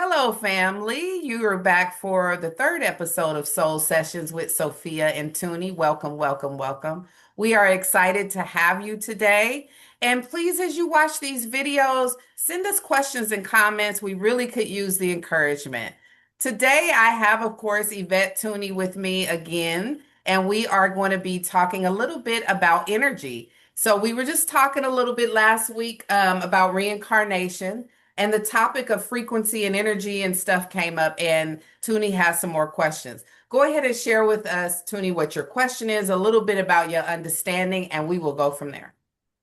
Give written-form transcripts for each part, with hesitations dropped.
Hello, family. You are back for the third episode of Soul Sessions with Sophia and Tunie. Welcome, welcome, welcome. We are excited to have you today. And please, as you watch these videos, send us questions and comments. We really could use the encouragement. Today, I have, of course, Yvette Tunie with me again, and we are going to be talking a little bit about energy. So, we were just talking a little bit last week about reincarnation. And the topic of frequency and energy and stuff came up, and Toonie has some more questions. Go ahead and share with us, Toonie, what your question is, a little bit about your understanding, and we will go from there.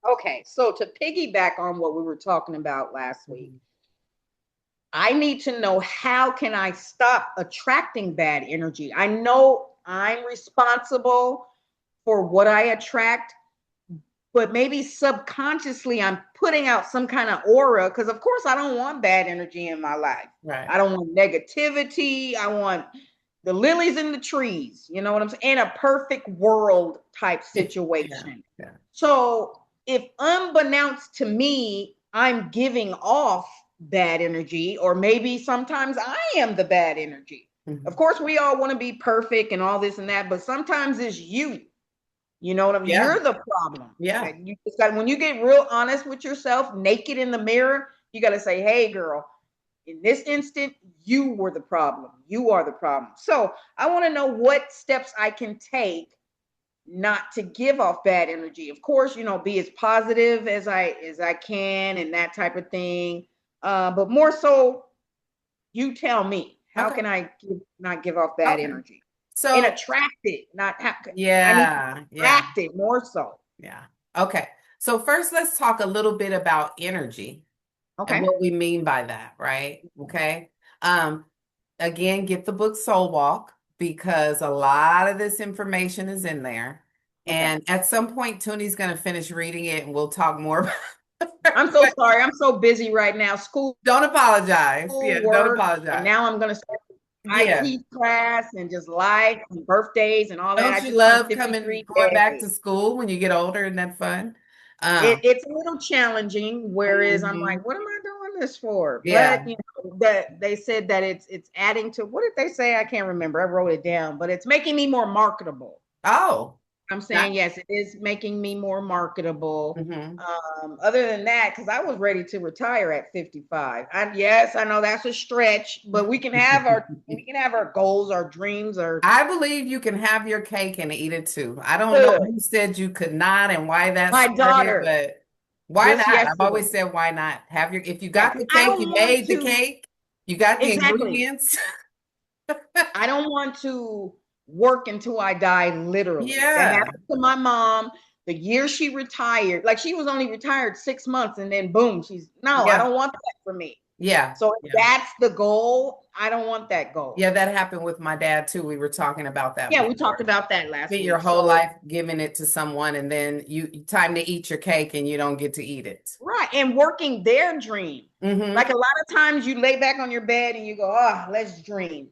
Okay, so to piggyback on what we were talking about last week, I need to know how can I stop attracting bad energy? I know I'm responsible for what I attract, but maybe subconsciously I'm putting out some kind of aura because of course I don't want bad energy in my life. Right. I don't want negativity. I want the lilies in the trees, you know what I'm saying? In a perfect world type situation. Yeah. So if unbeknownst to me, I'm giving off bad energy, or maybe sometimes I am the bad energy. Mhm. Of course, we all want to be perfect and all this and that, but sometimes it's you. You know what I mean? Yeah. You're the problem. Yeah. You just got when you get real honest with yourself, naked in the mirror, you got to say, "Hey, girl, in this instant, you were the problem. You are the problem." So I want to know what steps I can take not to give off bad energy. Of course, be as positive as I can and that type of thing. But more so, you tell me, how Okay. can I not give off bad Okay. energy and So, attract it? Not I need to yeah. Yeah. attract it more so. Yeah. Okay. So, first, let's talk a little bit about energy and Okay. what we mean by that, right? Okay. Um, Again, get the book Soul Walk because a lot of this information is in there. Okay. And at some point, Tony's going to finish reading it and we'll talk more about I'm so it. sorry. I'm so busy right now. Don't apologize. Yeah, don't Work, and apologize. now I'm going to start Yeah. IT class and just life and birthdays and all that. Don't I you just turned love coming, 53. going back to school when you get older? Isn't that fun? It's a little challenging, whereas I'm Mhm. like, what am I doing this for? Yeah. But that they said that it's adding to, what did they say? I can't remember. I wrote it down, but it's making me more marketable. Oh, I'm not. saying yes, it is making me more marketable. Mhm. Other than that, because I was ready to retire at 55. Yes, I know that's a stretch, but we can have our goals, our dreams, our I believe you can have your cake and eat it too. I don't know good. who said you could not and why that My started, daughter but why just not? I've yesterday. always said why not? Have your if you Yeah, got the I cake, don't you want made the to cake, you got the exactly. ingredients. I don't want to work until I die, literally. That Yeah. happened to my mom the year she retired. Like she was only retired 6 months and then boom, no, I Yeah. don't want that for me. Yeah. So if Yeah. that's the goal, I don't want that goal. Yeah, that happened with my dad too. We were talking about that Yeah, we talked before. about that last Spend your week. whole So, life giving it to someone and then you time to eat your cake and you don't get to eat it. right. And working their dream. Mm-hmm. Like a lot of times you lay back on your bed and you go, oh, let's dream.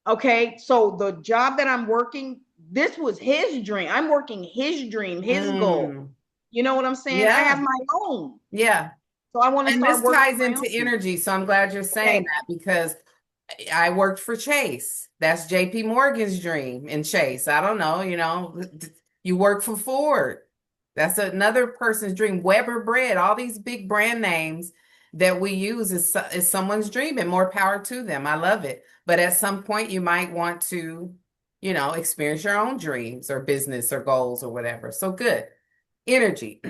Okay. So the job that I'm working, this was his dream. I'm working his dream, his goal. Mm. You know what I'm saying? I have Yeah. my own. Yeah. So I want to And start this working ties my into own. energy. So I'm glad you're saying Okay. that because I worked for Chase. That's JP Morgan's dream in Chase. I don't know, you work for Ford. That's another person's dream. Weber Bread, all these big brand names that we use is someone's dream and more power to them. I love it. But at some point you might want to, experience your own dreams or business or goals or whatever. So good. Energy.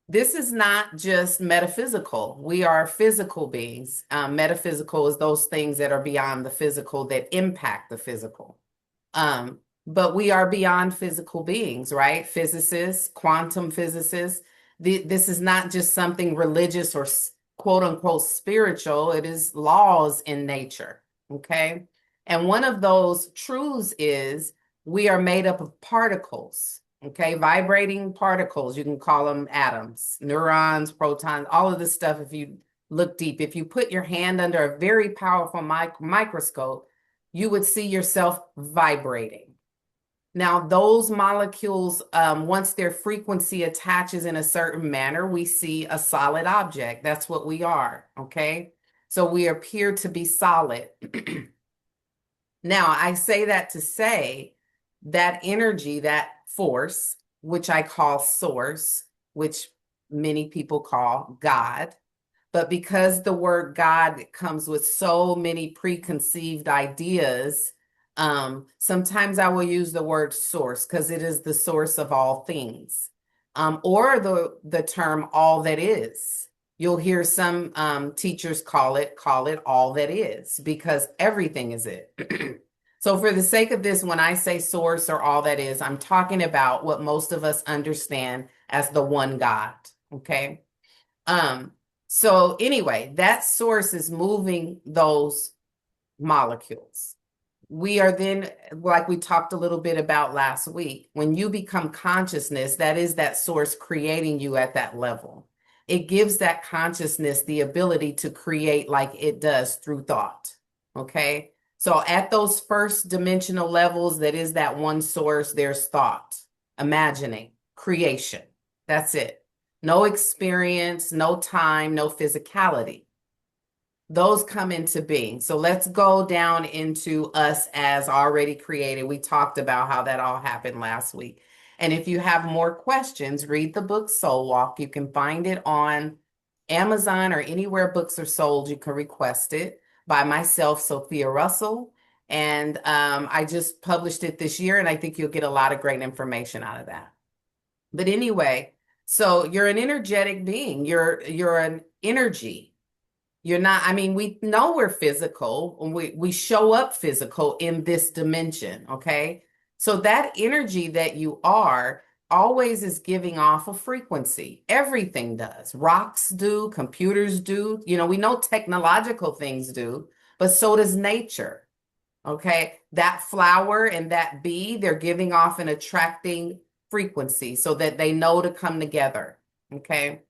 This is not just metaphysical. We are physical beings. Metaphysical is those things that are beyond the physical that impact the physical. But we are beyond physical beings, right? Physicists, quantum physicists. This is not just something religious or quote unquote spiritual. It is laws in nature. Okay. And one of those truths is we are made up of particles. Okay, vibrating particles, you can call them atoms, neurons, protons, all of this stuff. If you look deep, if you put your hand under a very powerful microscope, you would see yourself vibrating. Now, those molecules, once their frequency attaches in a certain manner, we see a solid object. That's what we are, okay? So we appear to be solid. Now, I say that to say that energy, that force, which I call source, which many people call God, but because the word God comes with so many preconceived ideas, sometimes I will use the word source because it is the source of all things, or the term all that is. You'll hear some teachers call it all that is because everything is it. So for the sake of this, when I say source or all that is, I'm talking about what most of us understand as the one God. Okay. Um, so anyway, that source is moving those molecules. We are then, like we talked a little bit about last week, when you become consciousness, that is that source creating you at that level. It gives that consciousness the ability to create like it does through thought. Okay. So at those first dimensional levels, that is that one source, there's thought, imagining, creation. That's it. No experience, no time, no physicality. Those come into being. So let's go down into us as already created. We talked about how that all happened last week. And if you have more questions, read the book Soul Walk. You can find it on Amazon or anywhere books are sold. You can request it by myself, Sophia Russell. And I just published it this year, and I think you'll get a lot of great information out of that. But anyway, so you're an energetic being. You're an energy. You're not, I mean, we know we're physical. We show up physical in this dimension, okay? So that energy that you are always is giving off a frequency. Everything does. Rocks do, computers do. We know technological things do, but so does nature, okay? That flower and that bee, they're giving off an attracting frequency so that they know to come together, okay?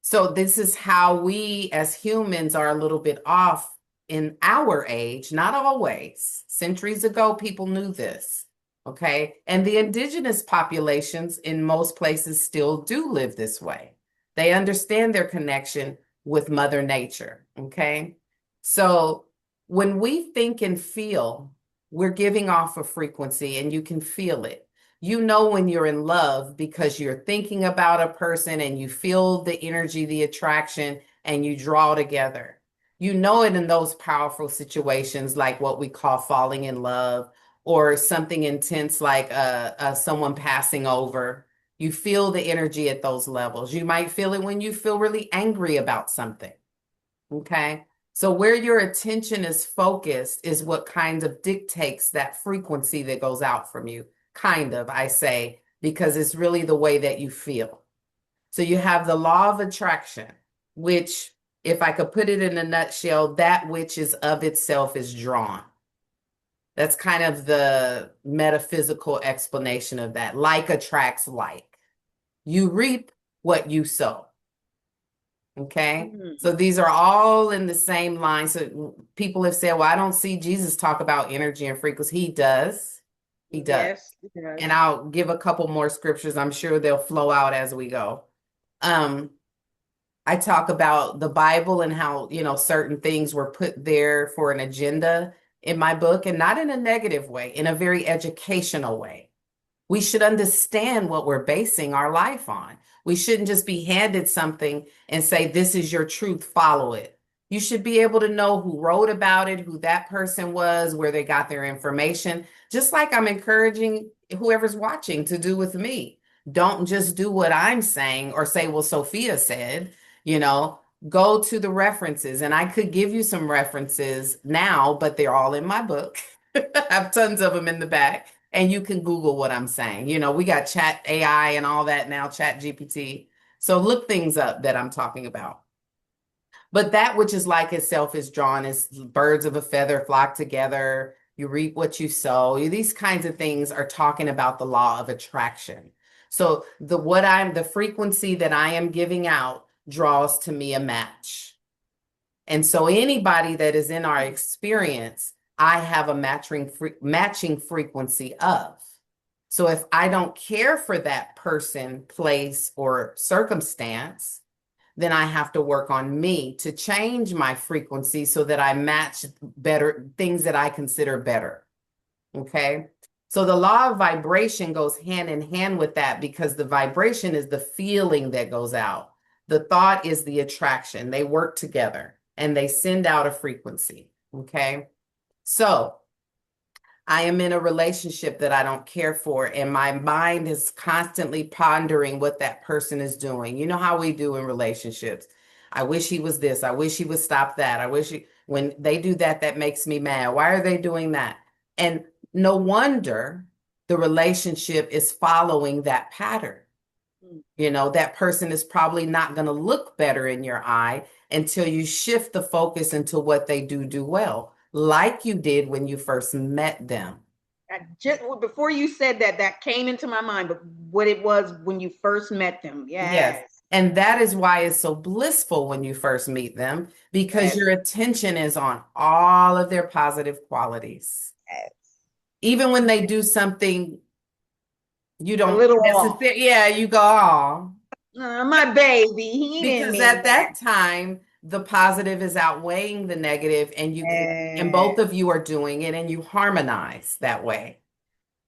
So this is how we as humans are a little bit off in our age, not always. Centuries ago, people knew this, okay? And the indigenous populations in most places still do live this way. They understand their connection with Mother Nature, okay? So when we think and feel, we're giving off a frequency and you can feel it. You know when you're in love because you're thinking about a person and you feel the energy, the attraction, and you draw together. You know it in those powerful situations like what we call falling in love or something intense like someone passing over. You feel the energy at those levels. You might feel it when you feel really angry about something. Okay. So where your attention is focused is what kind of dictates that frequency that goes out from you. Kind of, I say, because it's really the way that you feel. So you have the law of attraction, which, if I could put it in a nutshell, that which is of itself is drawn. That's kind of the metaphysical explanation of that. Like attracts like. You reap what you sow. Okay. Mm. So these are all in the same line. So people have said, well, I don't see Jesus talk about energy and frequency. He does. He does. Yes, it And does. I'll give a couple more scriptures. I'm sure they'll flow out as we go. Um, I talk about the Bible and how, certain things were put there for an agenda in my book, and not in a negative way, in a very educational way. We should understand what we're basing our life on. We shouldn't just be handed something and say, this is your truth, follow it. You should be able to know who wrote about it, who that person was, where they got their information, just like I'm encouraging whoever's watching to do with me. Don't just do what I'm saying or say, well, Sophia said, you know, go to the references. And I could give you some references now, but they're all in my book. I have tons of them in the back. And you can Google what I'm saying. We got chat AI and all that now, chat GPT. So look things up that I'm talking about. But that which is like itself is drawn as birds of a feather flock together. You reap what you sow. These kinds of things are talking about the law of attraction. So the frequency that I am giving out draws to me a match. And so anybody that is in our experience, I have a matching frequency of. So if I don't care for that person, place, or circumstance, then I have to work on me to change my frequency so that I match better things that I consider better. Okay. So the law of vibration goes hand in hand with that because the vibration is the feeling that goes out. The thought is the attraction. They work together and they send out a frequency. Okay. So I am in a relationship that I don't care for, and my mind is constantly pondering what that person is doing. You know how we do in relationships. I wish he was this. I wish he would stop that. When they do that, that makes me mad. Why are they doing that? And no wonder the relationship is following that pattern. You know, that person is probably not going to look better in your eye until you shift the focus into what they do well, like you did when you first met them. Just before you said that, that came into my mind, but what it was when you first met them. Yes. Yes. And that is why it's so blissful when you first meet them, because Yes. your attention is on all of their positive qualities. Yes. Even when they do something you A don't little off. necessarily, yeah, you go, oh, My baby, he didn't because mean at that. that time, the positive is outweighing the negative, and and Yes. both of you are doing it and you harmonize that way.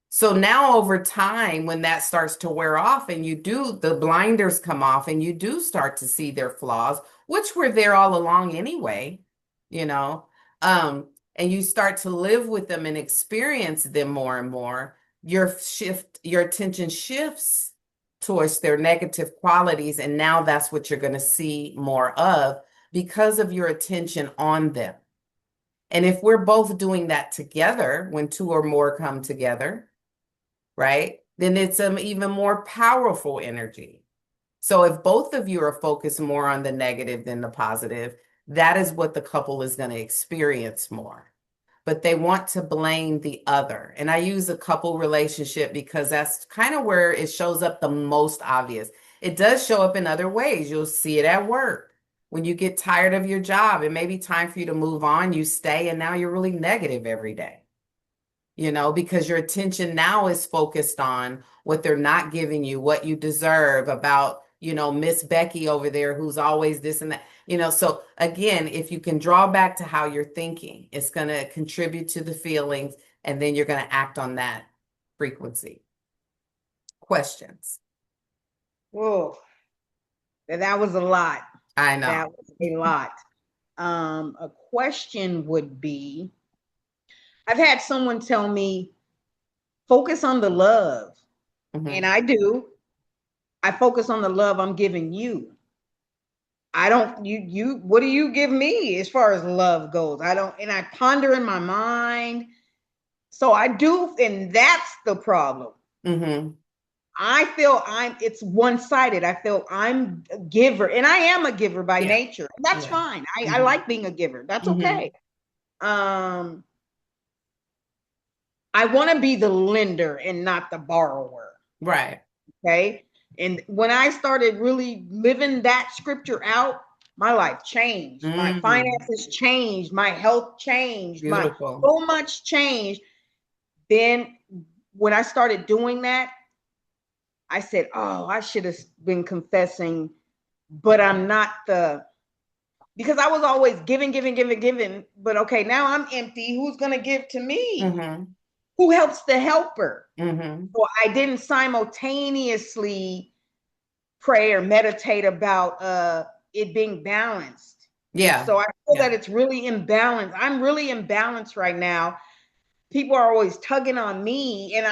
So now over time, when that starts to wear off and the blinders come off and you do start to see their flaws, which were there all along anyway, you know, and you start to live with them and experience them more and more, your attention shifts towards their negative qualities. And now that's what you're going to see more of because of your attention on them. And if we're both doing that together, when two or more come together, right? Then it's an even more powerful energy. So if both of you are focused more on the negative than the positive, that is what the couple is going to experience more. But they want to blame the other. And I use a couple relationship because that's kind of where it shows up the most obvious. It does show up in other ways. You'll see it at work. When you get tired of your job, it may be time for you to move on. You stay, and now you're really negative every day, because your attention now is focused on what they're not giving you, what you deserve about, Miss Becky over there who's always this and that. So again, if you can draw back to how you're thinking, it's going to contribute to the feelings, and then you're going to act on that frequency. Questions? Whoa, that was a lot. I know. That was a lot. A question would be, I've had someone tell me, focus on the love. Mm-hmm. And I do. I focus on the love I'm giving you. I don't, what do you give me as far as love goes? I don't, and I ponder in my mind. So I do, and that's the problem. Mm-hmm. I feel it's one-sided. I feel I'm a giver, and I am a giver by nature. That's fine. I like being a giver. That's okay. I want to be the lender and not the borrower. Right. Okay. And when I started really living that scripture out, my life changed. My finances changed. My health changed. Beautiful. So much changed. Then when I started doing that, I said, oh, I should have been confessing, but I'm not because I was always giving. But okay, now I'm empty. Who's going to give to me? Mm-hmm. Who helps the helper? Mm-hmm. So I didn't simultaneously pray or meditate about it being balanced. Yeah. So I feel that it's really imbalanced. I'm really imbalanced right now. People are always tugging on me, and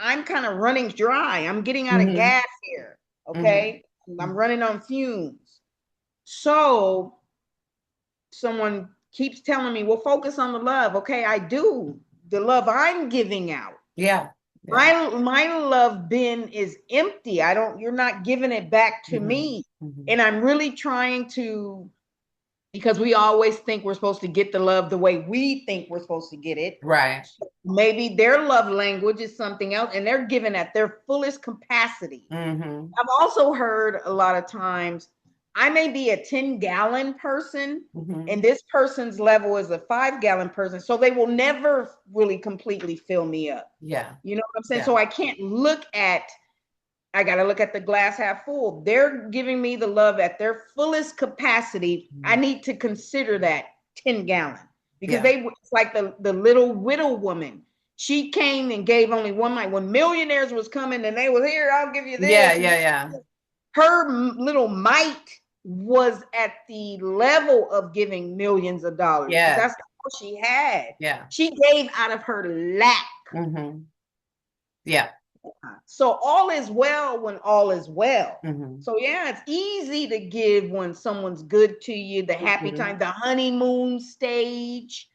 I'm kind of running dry. I'm getting out of gas here. Okay. I'm running on fumes. So someone keeps telling me, well, focus on the love. Okay, I do. The love I'm giving out. Yeah. My love bin is empty. You're not giving it back to me. And I'm really trying to, because we always think we're supposed to get the love the way we think we're supposed to get it. Right. So maybe their love language is something else, and they're giving at their fullest capacity. I've also heard a lot of times, I may be a 10-gallon person, and this person's level is a 5-gallon person. So they will never really completely fill me up. Yeah. You know what I'm saying? Yeah. So I can't look at I got to look at the glass half full. They're giving me the love at their fullest capacity. I Mhm. need to consider that 10 gallon because Yeah. it's like the little widow woman. She came and gave only one mite. When millionaires was coming and they was here, I'll give you Yeah, this. yeah, yeah. Her little mite was at the level of giving millions of dollars because Yeah. that's all she had. Yeah. She gave out of her lack. Hmm. Yeah. So all is well when all is well. Hmm. So yeah, it's easy to give when someone's good to you, the happy Hmm. time, the honeymoon stage.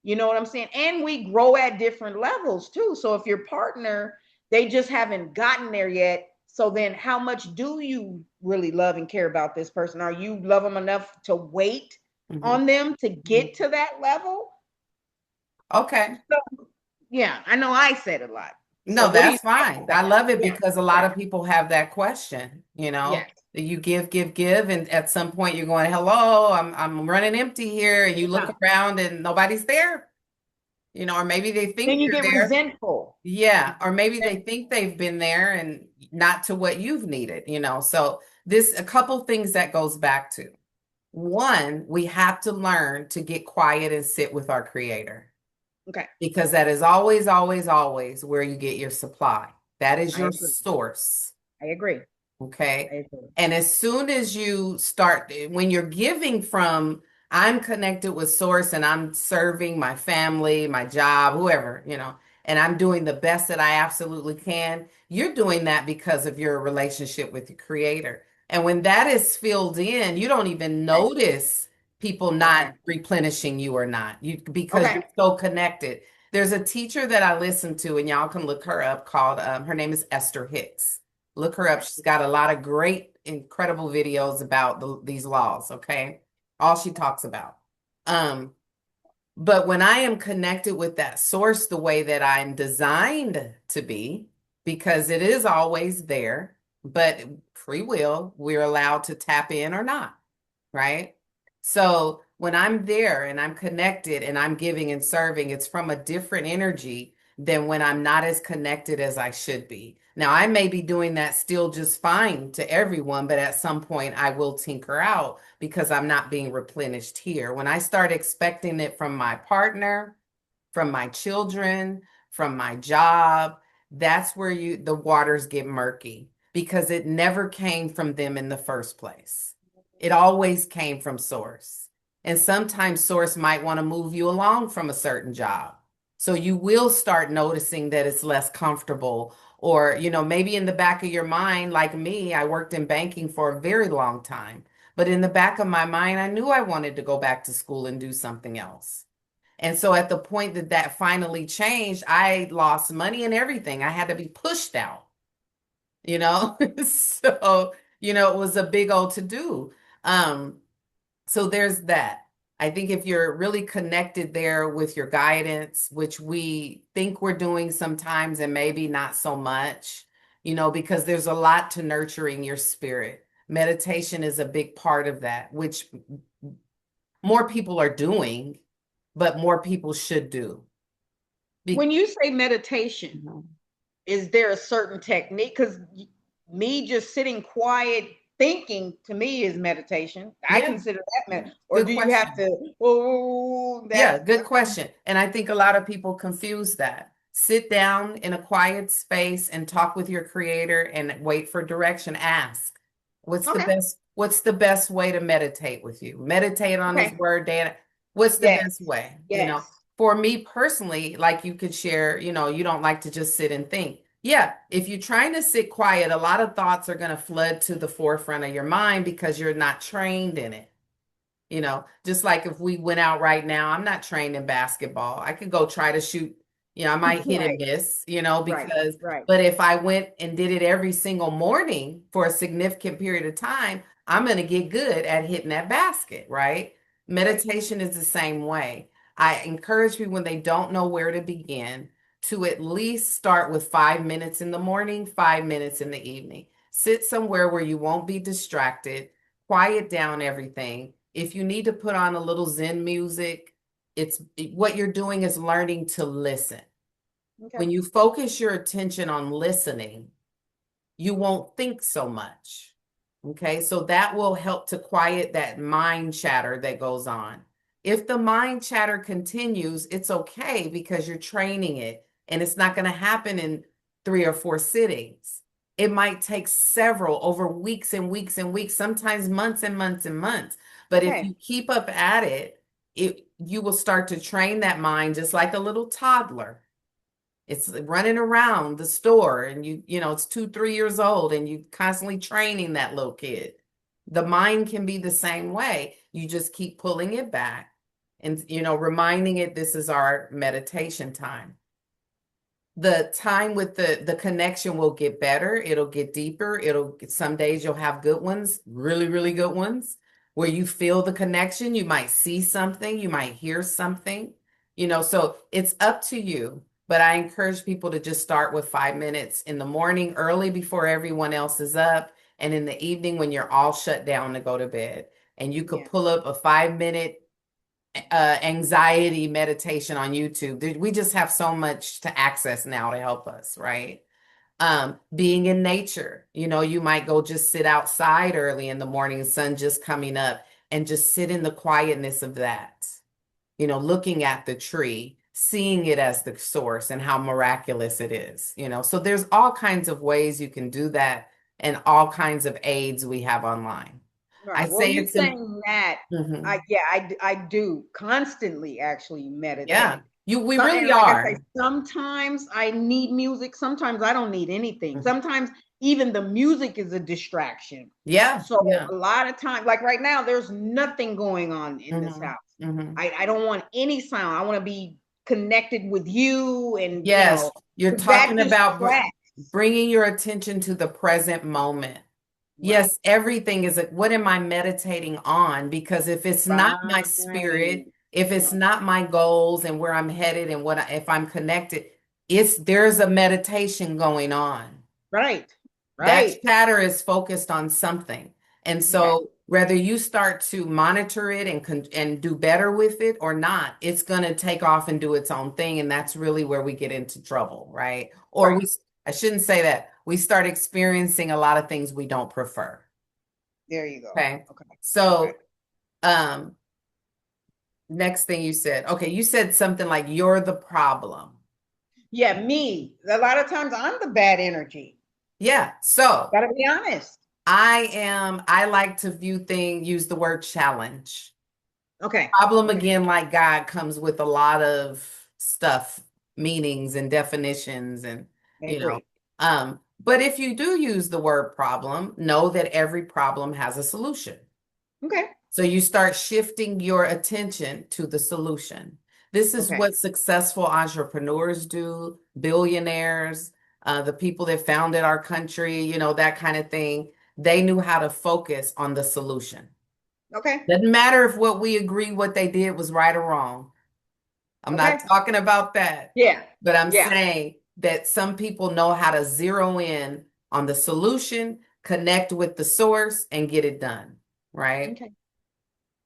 You know what I'm saying? And we grow at different levels too. So if your partner, they just haven't gotten there yet. So then how much do you really love and care about this person? Are you love them enough to wait Hmm. on them to get to that level? Okay. So, yeah, I know I said a lot. So No, what do you that's think fine. about I that? love it Yeah, because a lot yeah, of people have that question, yes. you give, and at some point you're going, "Hello, I'm running empty here," and you look Yeah. around and nobody's there, or maybe they Then think you they're get there. resentful. Yeah, or maybe they think they've been there and not to what you've needed. So this a couple things that goes back to. One, we have to learn to get quiet and sit with our creator Okay. because that is always, always, always where you get your supply. That is I your agree. source. I agree. I Okay. agree. And as soon as you start, when you're giving from, I'm connected with source and I'm serving my family, my job, whoever, and I'm doing the best that I absolutely can, you're doing that because of your relationship with your creator. And when that is filled in, you don't even Okay. notice people not Okay. replenishing you or not. Because Okay. you're so connected. There's a teacher that I listen to, and y'all can look her up called her name is Esther Hicks. Look her up. Okay. She's got a lot of great, incredible videos about these laws, okay? All she talks about. Um, but when I am connected with that source the way that I'm designed to be, because it is always there, but free will, we're allowed to tap in or not, right? So when I'm there and I'm connected and I'm giving and serving, it's from a different energy than when I'm not as connected as I should be. Now, I may be doing that still just fine to everyone, but at some point I will tinker out because I'm not being replenished here. When I start expecting it from my partner, from my children, from my job, that's where the waters get murky because it never came from them in the first place. It always came from source. And sometimes source might want to move you along from a certain job. So you will start noticing that it's less comfortable or, maybe in the back of your mind, like me, I worked in banking for a very long time. But in the back of my mind, I knew I wanted to go back to school and do something else. And so at the point that that finally changed, I lost money and everything. I had to be pushed out, you know? So, it was a big old to do. Um, so there's that. I think if you're really connected there with your guidance, which we think we're doing sometimes and maybe not so much, because there's a lot to nurturing your spirit. Meditation is a big part of that, which more people are doing, but more people should do. When you say meditation, Mhm. is there a certain technique? Because me just sitting quiet thinking to me is meditation. I Yeah, consider that or good do you have question. to, oh, Yeah, that, good question. And I think a lot of people confuse that. Sit down in a quiet space and talk with your creator and wait for direction. Ask, okay, what's the best way to meditate with you? Meditate on his okay, word, Dan. What's the yes, best way? yes, For me personally, like you could share, you don't like to just sit and think. Yeah, if you're trying to sit quiet, a lot of thoughts are going to flood to the forefront of your mind because you're not trained in it. Just like if we went out right now, I'm not trained in basketball. I could go try to shoot, I might hit and right, miss, right, because, right, but if I went and did it every single morning for a significant period of time, I'm going to get good at hitting that basket, right? right. Meditation is the same way. I encourage people when they don't know where to begin to at least start with 5 minutes in the morning, 5 minutes in the evening. Sit somewhere where you won't be distracted, quiet down everything. If you need to put on a little Zen music, it's what you're doing is learning to listen. Okay. When you focus your attention on listening, you won't think so much. Okay, so that will help to quiet that mind chatter that goes on. If the mind chatter continues, it's okay because you're training it and it's not going to happen in 3 or 4 sittings. It might take several over weeks and weeks and weeks, sometimes months and months and months. But if Okay. you keep up at it, you will start to train that mind just like a little toddler. It's running around the store and it's 2, 3 years old and you constantly training that little kid. The mind can be the same way. You just keep pulling it back and, reminding it this is our meditation time. The time with the connection will get better. It'll get deeper. Some days you'll have good ones, really, really good ones, where you feel the connection. You might see something, you might hear something, so it's up to you. But I encourage people to just start with 5 minutes in the morning, early before everyone else is up, and in the evening when you're all shut down to go to bed. And you could Yeah. pull up a 5 minute anxiety meditation on YouTube. We just have so much to access now to help us, right? Being in nature, you might go just sit outside early in the morning, sun just coming up, and just sit in the quietness of that, looking at the tree, seeing it as the source and how miraculous it is, So there's all kinds of ways you can do that and all kinds of aids we have online. I Right. Well, say you it's in, saying that, Mhm. I do constantly actually Yeah, meditate. we So, and really like I say, are. sometimes I need music. Sometimes I don't need anything. Mhm. Sometimes even the music is a distraction. Yeah, So yeah. a lot of times, like right now, there's nothing going on in this Hmm. house. Hmm. I don't want any sound. I want to be connected with you, and Yes, you're that talking about distracts. bringing your attention to the present moment. Right. Yes, everything is like, what am I meditating on? Because if it's not my Right. spirit, if it's not my goals and where I'm headed and if I'm connected, there's a meditation going on. Right. That Right. chatter is focused on something. And Okay. so whether you start to monitor it and do better with it or not, it's going to take off and do its own thing. And that's really where we get into trouble, right? Or Right. I shouldn't say that. We start experiencing a lot of things we don't prefer. There you go. Okay. Okay. Okay. So, um, next thing you said, okay, you said something like you're the problem. Yeah, me. A lot of times I'm the bad energy. Yeah. So Gotta be honest. I like to use the word challenge. Okay. Problem Okay. again, like God, comes with a lot of stuff, meanings and definitions and I you know. agree. But if you do use the word problem, know that every problem has a solution. Okay. So you start shifting your attention to the solution. This is Okay. what successful entrepreneurs do, billionaires, the people that founded our country, that kind of thing. They knew how to focus on the solution. Okay. Doesn't matter if what we agree what they did was right or wrong. I'm not Okay. talking about that, Yeah. but I'm Yeah. saying that some people know how to zero in on the solution, connect with the source, and get it done, right? Okay.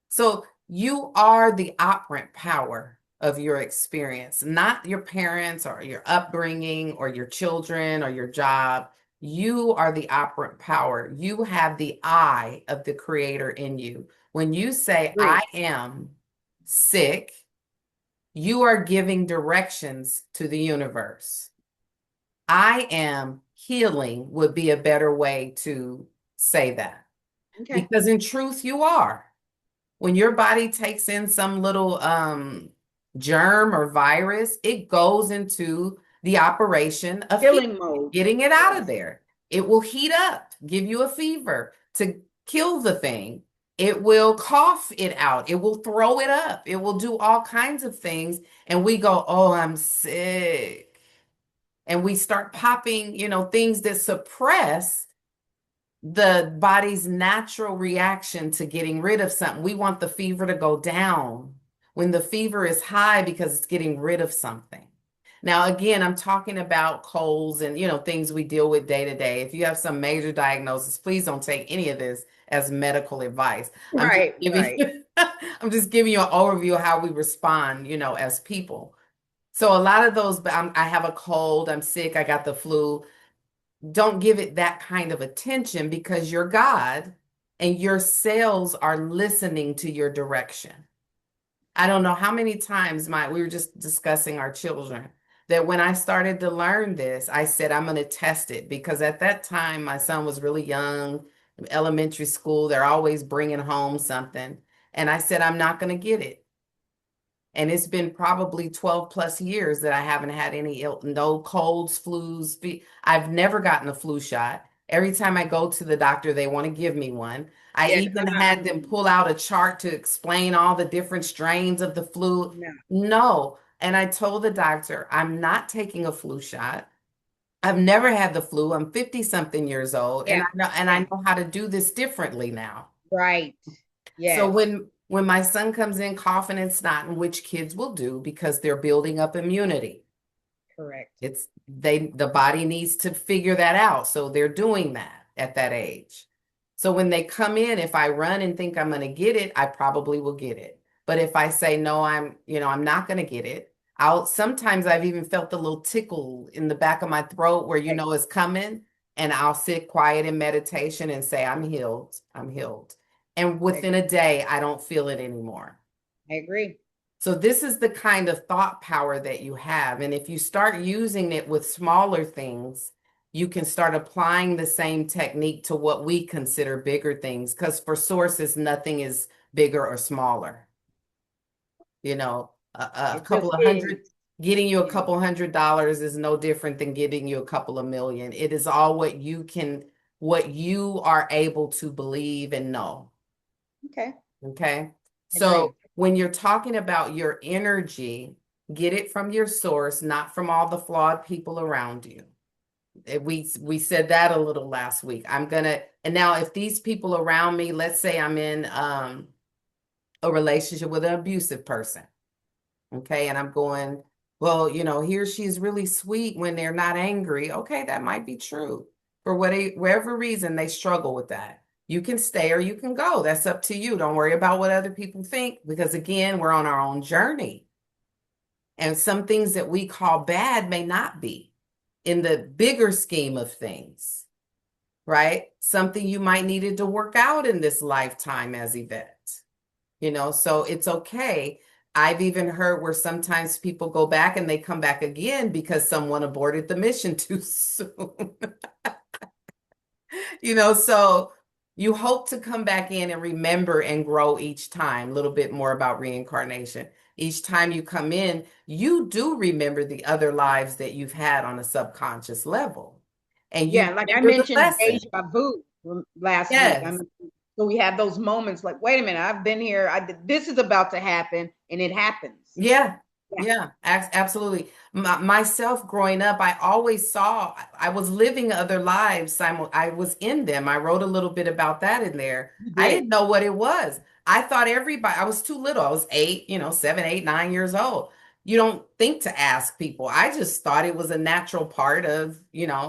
So you are the operant power of your experience, not your parents or your upbringing or your children or your job. You are the operant power. You have the eye of the creator in you. When you say, I Agree. am sick, you are giving directions to the universe. I am healing would be a better way to say that. Okay. Because in truth, you are. When your body takes in some little germ or virus, it goes into the operation of healing, Healing mode. getting it out of Yes. there. It will heat up, give you a fever to kill the thing. It will cough it out. It will throw it up. It will do all kinds of things. And we go, oh, I'm sick. And we start popping, things that suppress the body's natural reaction to getting rid of something. We want the fever to go down when the fever is high because it's getting rid of something. Now, again, I'm talking about colds and, things we deal with day to day. If you have some major diagnosis, please don't take any of this as medical advice. I'm just Right. giving Right. I'm just giving you an overview of how we respond, as people. So a lot of those, I have a cold, I'm sick, I got the flu. don't give it that kind of attention because you're God and your cells are listening to your direction. I don't know how many times we were just discussing our children that when I started to learn this, I said, I'm going to test it because at that time, my son was really young, elementary school. They're always bringing home something. And I said, I'm not going to get it. And it's been probably 12 plus years that I haven't had no colds, flus. I've never gotten a flu shot. Every time I go to the doctor, they want to give me one. I Yeah, even had them pull out a chart to explain all the different strains of the flu. no. No. And I told the doctor, I'm not taking a flu shot. I've never had the flu. I'm 50 something years old and Yeah, I yeah, know how to do this differently now. right. So Yes, when my son comes in coughing and snotting, which kids will do because they're building up immunity, correct. the body needs to figure that out. So they're doing that at that age. So when they come in, if I run and think I'm going to get it, I probably will get it. But if I say no, I'm not going to get it. Sometimes I've even felt a little tickle in the back of my throat where Right. it's coming, and I'll sit quiet in meditation and say I'm healed. I'm healed. And I, within a day, I don't feel it anymore. I agree. So this is the kind of thought power that you have. And if you start using it with smaller things, you can start applying the same technique to what we consider bigger things. Because for sources, nothing is bigger or smaller. You know, a It couple just of is. hundred, getting you a Yeah. couple $100 is no different than getting you a couple of million. It is all what you are able to believe and know. Okay. Okay. Agree. So when you're talking about your energy, get it from your source, not from all the flawed people around you. We said that a little last week. And now if these people around me, let's say I'm in a relationship with an abusive person. Okay. And I'm going, well, here she's really sweet when they're not angry. Okay, that might be true. For whatever reason, they struggle with that. You can stay or you can go. That's up to you. Don't worry about what other people think because, again, we're on our own journey. And some things that we call bad may not be in the bigger scheme of things, right? Something you might needed to work out in this lifetime as Yvette. So it's okay. I've even heard where sometimes people go back and they come back again because someone aborted the mission too soon. So you hope to come back in and remember and grow each time, a little bit more about reincarnation. Each time you come in, you do remember the other lives that you've had on a subconscious level. And Yeah, you like I remember the mentioned lesson. deja vu last week. Yes. So we have those moments like, wait a minute, I've been here. This is about to happen, and it happens. Yeah, Yeah, yeah, absolutely. Myself growing up, I always saw I was living other lives. I was in them. I wrote a little bit about that in there. you I did. didn't know what it was. I thought everybody, I was too little. I was 8, 7, 8, 9 years old. You don't think to ask people. I just thought it was a natural part of,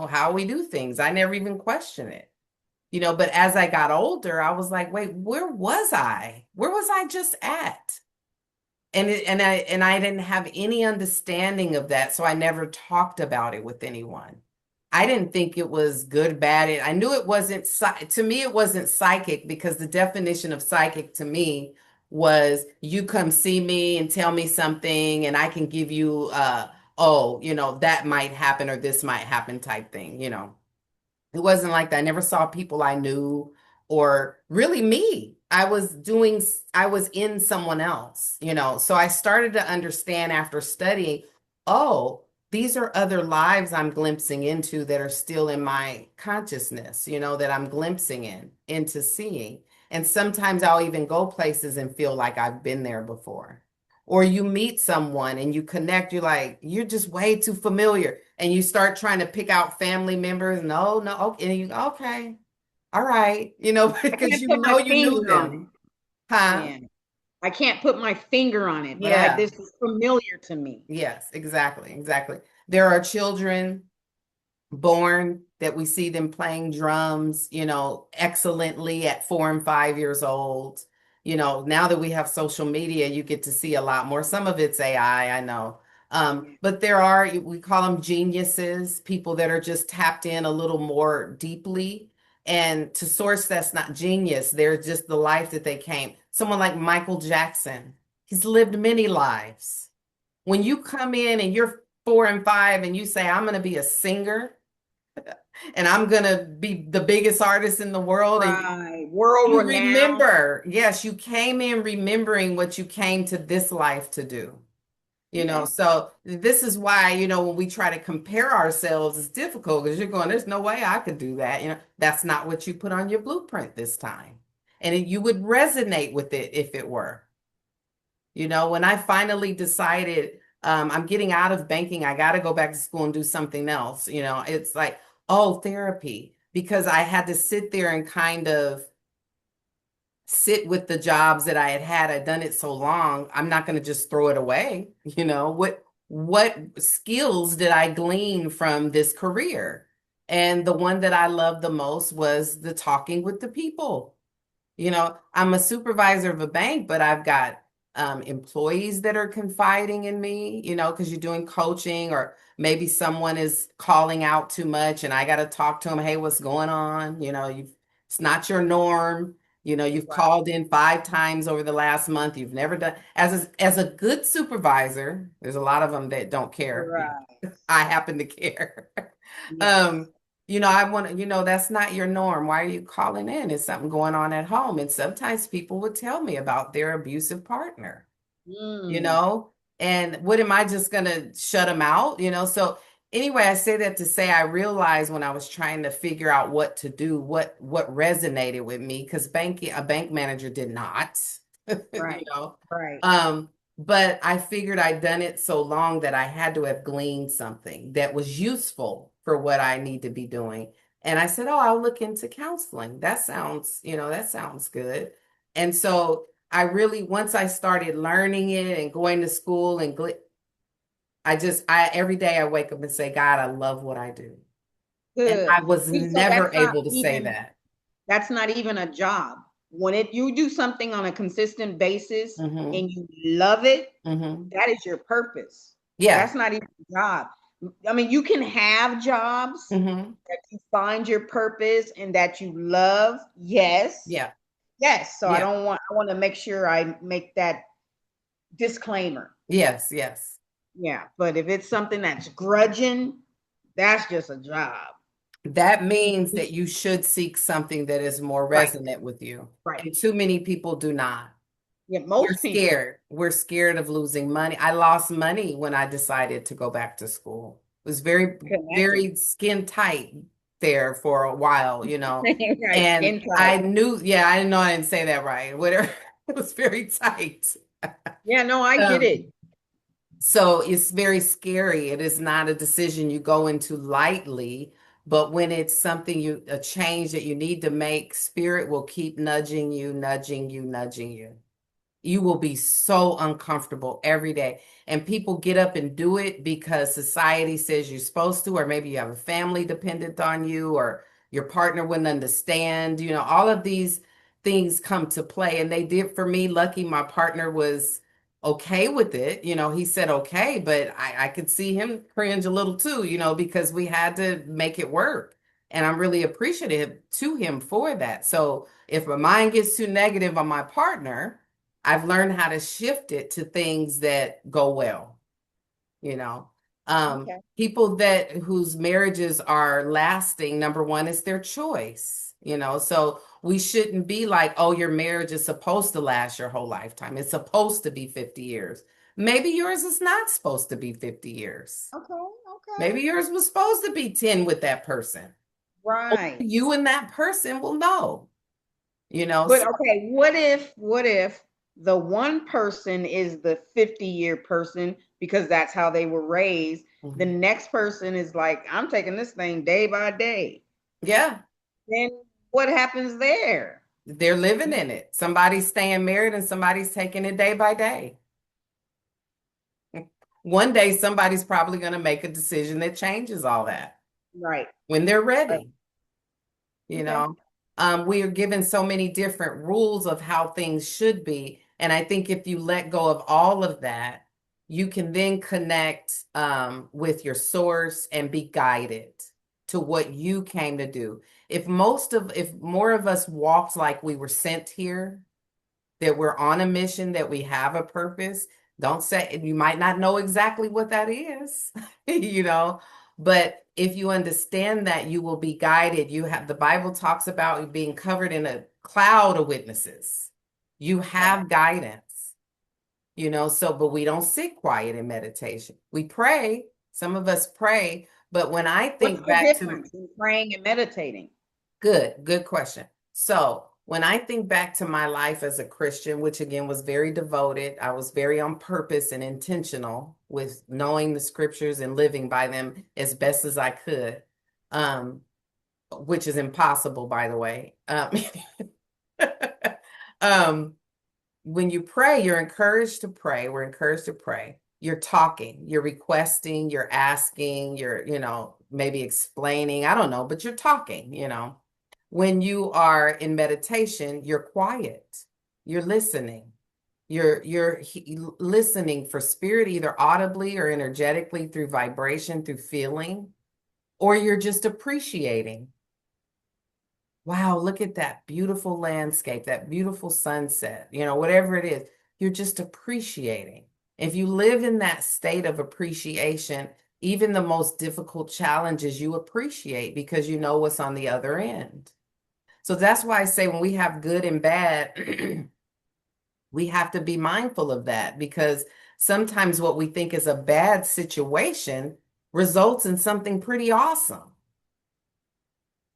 how we do things. I never even questioned it. But as I got older, I was like, wait, where was I? Where was I just at? And I didn't have any understanding of that, so I never talked about it with anyone. I didn't think it was good, bad. I knew it wasn't to me it wasn't psychic because the definition of psychic to me was you come see me and tell me something and I can give you oh, that might happen or this might happen type thing. It wasn't like that. I never saw people I knew or really me. I was in someone else. So I started to understand after studying, oh, these are other lives I'm glimpsing into that are still in my consciousness, that I'm glimpsing into seeing. And sometimes I'll even go places and feel like I've been there before. Or you meet someone and you connect, you're like, you're just way too familiar. And you start trying to pick out family members. No, no, okay. And okay, all right, I because can't put my you knew finger on them. it. Huh? Yeah, I can't put my finger on it, but I Yeah. this is familiar to me. Yes, exactly, exactly. There are children born that we see them playing drums, excellently at 4 and 5 years old. Now that we have social media, you get to see a lot more. Some of it's AI, I know. Yeah. But there are, we call them geniuses, people that are just tapped in a little more deeply. And to source that's not genius, they're just the life that they came. Someone like Michael Jackson, he's lived many lives. When you come in and you're 4 and 5 and you say, I'm going to be a singer and I'm going to be the biggest artist in the world, and Right. World you renowned. remember, yes, you came in remembering what you came to this life to do. Okay. So this is why, when we try to compare ourselves, it's difficult because you're going, there's no way I could do that. That's not what you put on your blueprint this time. And you would resonate with it if it were. When I finally decided I'm getting out of banking, I got to go back to school and do something else. It's like, oh, therapy, because I had to sit there and kind of sit with the jobs that I had had. I'd done it so long. I'm not going to just throw it away. What skills did I glean from this career? And the one that I loved the most was the talking with the people. I'm a supervisor of a bank, but I've got employees that are confiding in me, because you're doing coaching, or maybe someone is calling out too much and I got to talk to them. Hey, what's going on? It's not your norm. You've Right. called in 5 times over the last month. You've never done as a good supervisor. There's a lot of them that don't care. Right. I happen to care. Yes. Um, I want to, that's not your norm. Why are you calling in? Is something going on at home? And sometimes people would tell me about their abusive partner, you Mm. know, and what am I just going to shut them out? So anyway, I say that to say I realized when I was trying to figure out what to do, what resonated with me, because a bank manager did not, you Right. know. Right. Um, but I figured I'd done it so long that I had to have gleaned something that was useful for what I need to be doing. And I said, "Oh, I'll look into counseling. That sounds good." And so I really, once I started learning it and going to school every day I wake up and say, God, I love what I do. And Good. I was See, so never able to say that. that's not even a job. When you do something on a consistent basis Hmm. and you love it, Hmm. that is your purpose. Yeah. That's not even a job. I mean, you can have jobs Hmm. that you find your purpose and that you love. Yes. Yeah. Yes. So Yeah. I want to make sure I make that disclaimer. Yes. Yes. Yeah. But if it's something that's grudging, that's just a job. That means that you should seek something that is more Right. resonant with you. Right. And too many people do not. Yeah. We're Most people scared. We're scared of losing money. I lost money when I decided to go back to school. It was very, can imagine. very skin tight there for a while, Right. And Skin tight. I knew, yeah, I know I didn't say that right. Whatever. It was very tight. Yeah. No, I get Um, it. so it's very scary. It is not a decision you go into lightly, but when it's a change that you need to make, spirit will keep nudging you, nudging you, nudging you. You will be so uncomfortable every day. And people get up and do it because society says you're supposed to, or maybe you have a family dependent on you, or your partner wouldn't understand. All of these things come to play. And they did for me. Lucky my partner was okay with it. He said okay, but I could see him cringe a little too, because we had to make it work. And I'm really appreciative to him for that. So if my mind gets too negative on my partner, I've learned how to shift it to things that go well, you know. Okay. People that whose marriages are lasting, number one, is their choice. So we shouldn't be like, oh, your marriage is supposed to last your whole lifetime. It's supposed to be 50 years. Maybe yours is not supposed to be 50 years. Okay. Okay. Maybe yours was supposed to be 10 with that person. Only Right. you and that person will know. But So, okay, what if the one person is the 50-year person because that's how they were raised? The mhm. next person is like, I'm taking this thing day by day. Yeah. Then what happens there? They're living in it. Somebody's staying married and somebody's taking it day by day. One day, somebody's probably going to make a decision that changes all that Right. when they're Right. ready. You Okay. know, we are given so many different rules of how things should be. And I think if you let go of all of that, you can then connect with your source and be guided to what you came to do. If more of us walked like we were sent here, that we're on a mission, that we have a purpose, don't say, you might not know exactly what that is, you know, but if you understand that, you will be guided. You have, the Bible talks about being covered in a cloud of witnesses. You Right. have guidance, you know, so, but we don't sit quiet in meditation. We pray. Some of us pray, but when I What's think the back to, difference in praying and meditating? good question. So when I think back to my life as a Christian, which again was very devoted, I was very on purpose and intentional with knowing the scriptures and living by them as best as I could, um, which is impossible, by the way. Um, when you pray, you're encouraged to pray. We're encouraged to pray. You're talking, you're requesting, you're asking, you're, you know, maybe explaining, I don't know, but you're talking, you know. When you are in meditation, you're quiet. You're listening. You're listening for spirit, either audibly or energetically through vibration, through feeling, or you're just appreciating. Wow, look at that beautiful landscape, that beautiful sunset, you know, whatever it is, you're just appreciating. If you live in that state of appreciation, even the most difficult challenges you appreciate because you know what's on the other end. So that's why I say when we have good and bad, we have to be mindful of that because sometimes what we think is a bad situation results in something pretty awesome.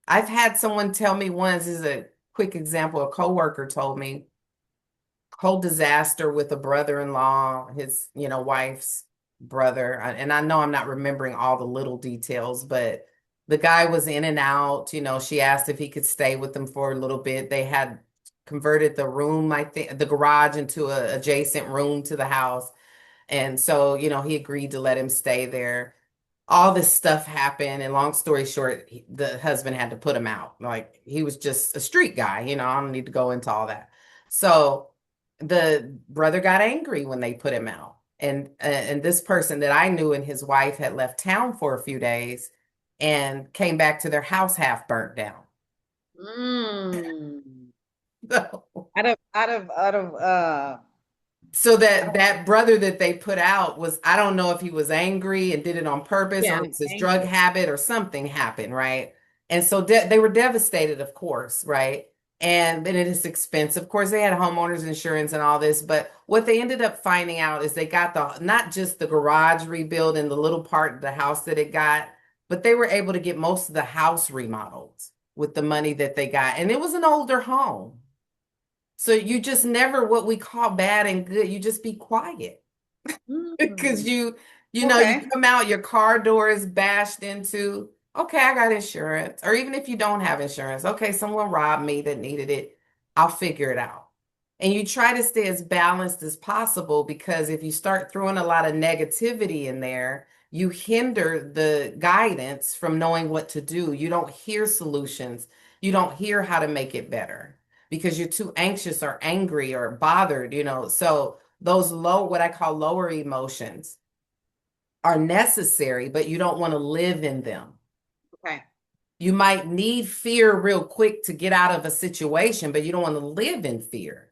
I've had someone tell me once, this is a quick example, a coworker told me, whole disaster with a brother-in-law, his, you know, wife's brother. And I know I'm not remembering all the little details, but the guy was in and out. You know, she asked if he could stay with them for a little bit. They had converted the room, I think, the garage into a adjacent room to the house. And so, you know, he agreed to let him stay there. All this stuff happened, and long story short, the husband had to put him out. Like he was just a street guy, you know, I don't need to go into all that. So the brother got angry when they put him out. And this person that I knew and his wife had left town for a few days and came back to their house half burnt down. Mm. So Out of so that brother that they put out was, I don't know if he was angry and did it on purpose or yeah, it was his drug anger. habit or something happened, right? And so they were devastated, of course, right? And it is expensive. Of course, they had homeowners insurance and all this, but what they ended up finding out is they got the not just the garage rebuilt and the little part of the house that it got, but they were able to get most of the house remodeled with the money that they got. And it was an older home. So you just never what we call bad and good. You just be quiet because Mm. you know, you Okay. come out, your car door is bashed into. Okay, I got insurance. Or even if you don't have insurance, okay, someone robbed me that needed it. I'll figure it out. And you try to stay as balanced as possible because if you start throwing a lot of negativity in there, you hinder the guidance from knowing what to do. You don't hear solutions. You don't hear how to make it better because you're too anxious or angry or bothered, you know. So those low, what I call lower emotions are necessary, but you don't want to live in them. Okay. You might need fear real quick to get out of a situation, but you don't want to live in fear.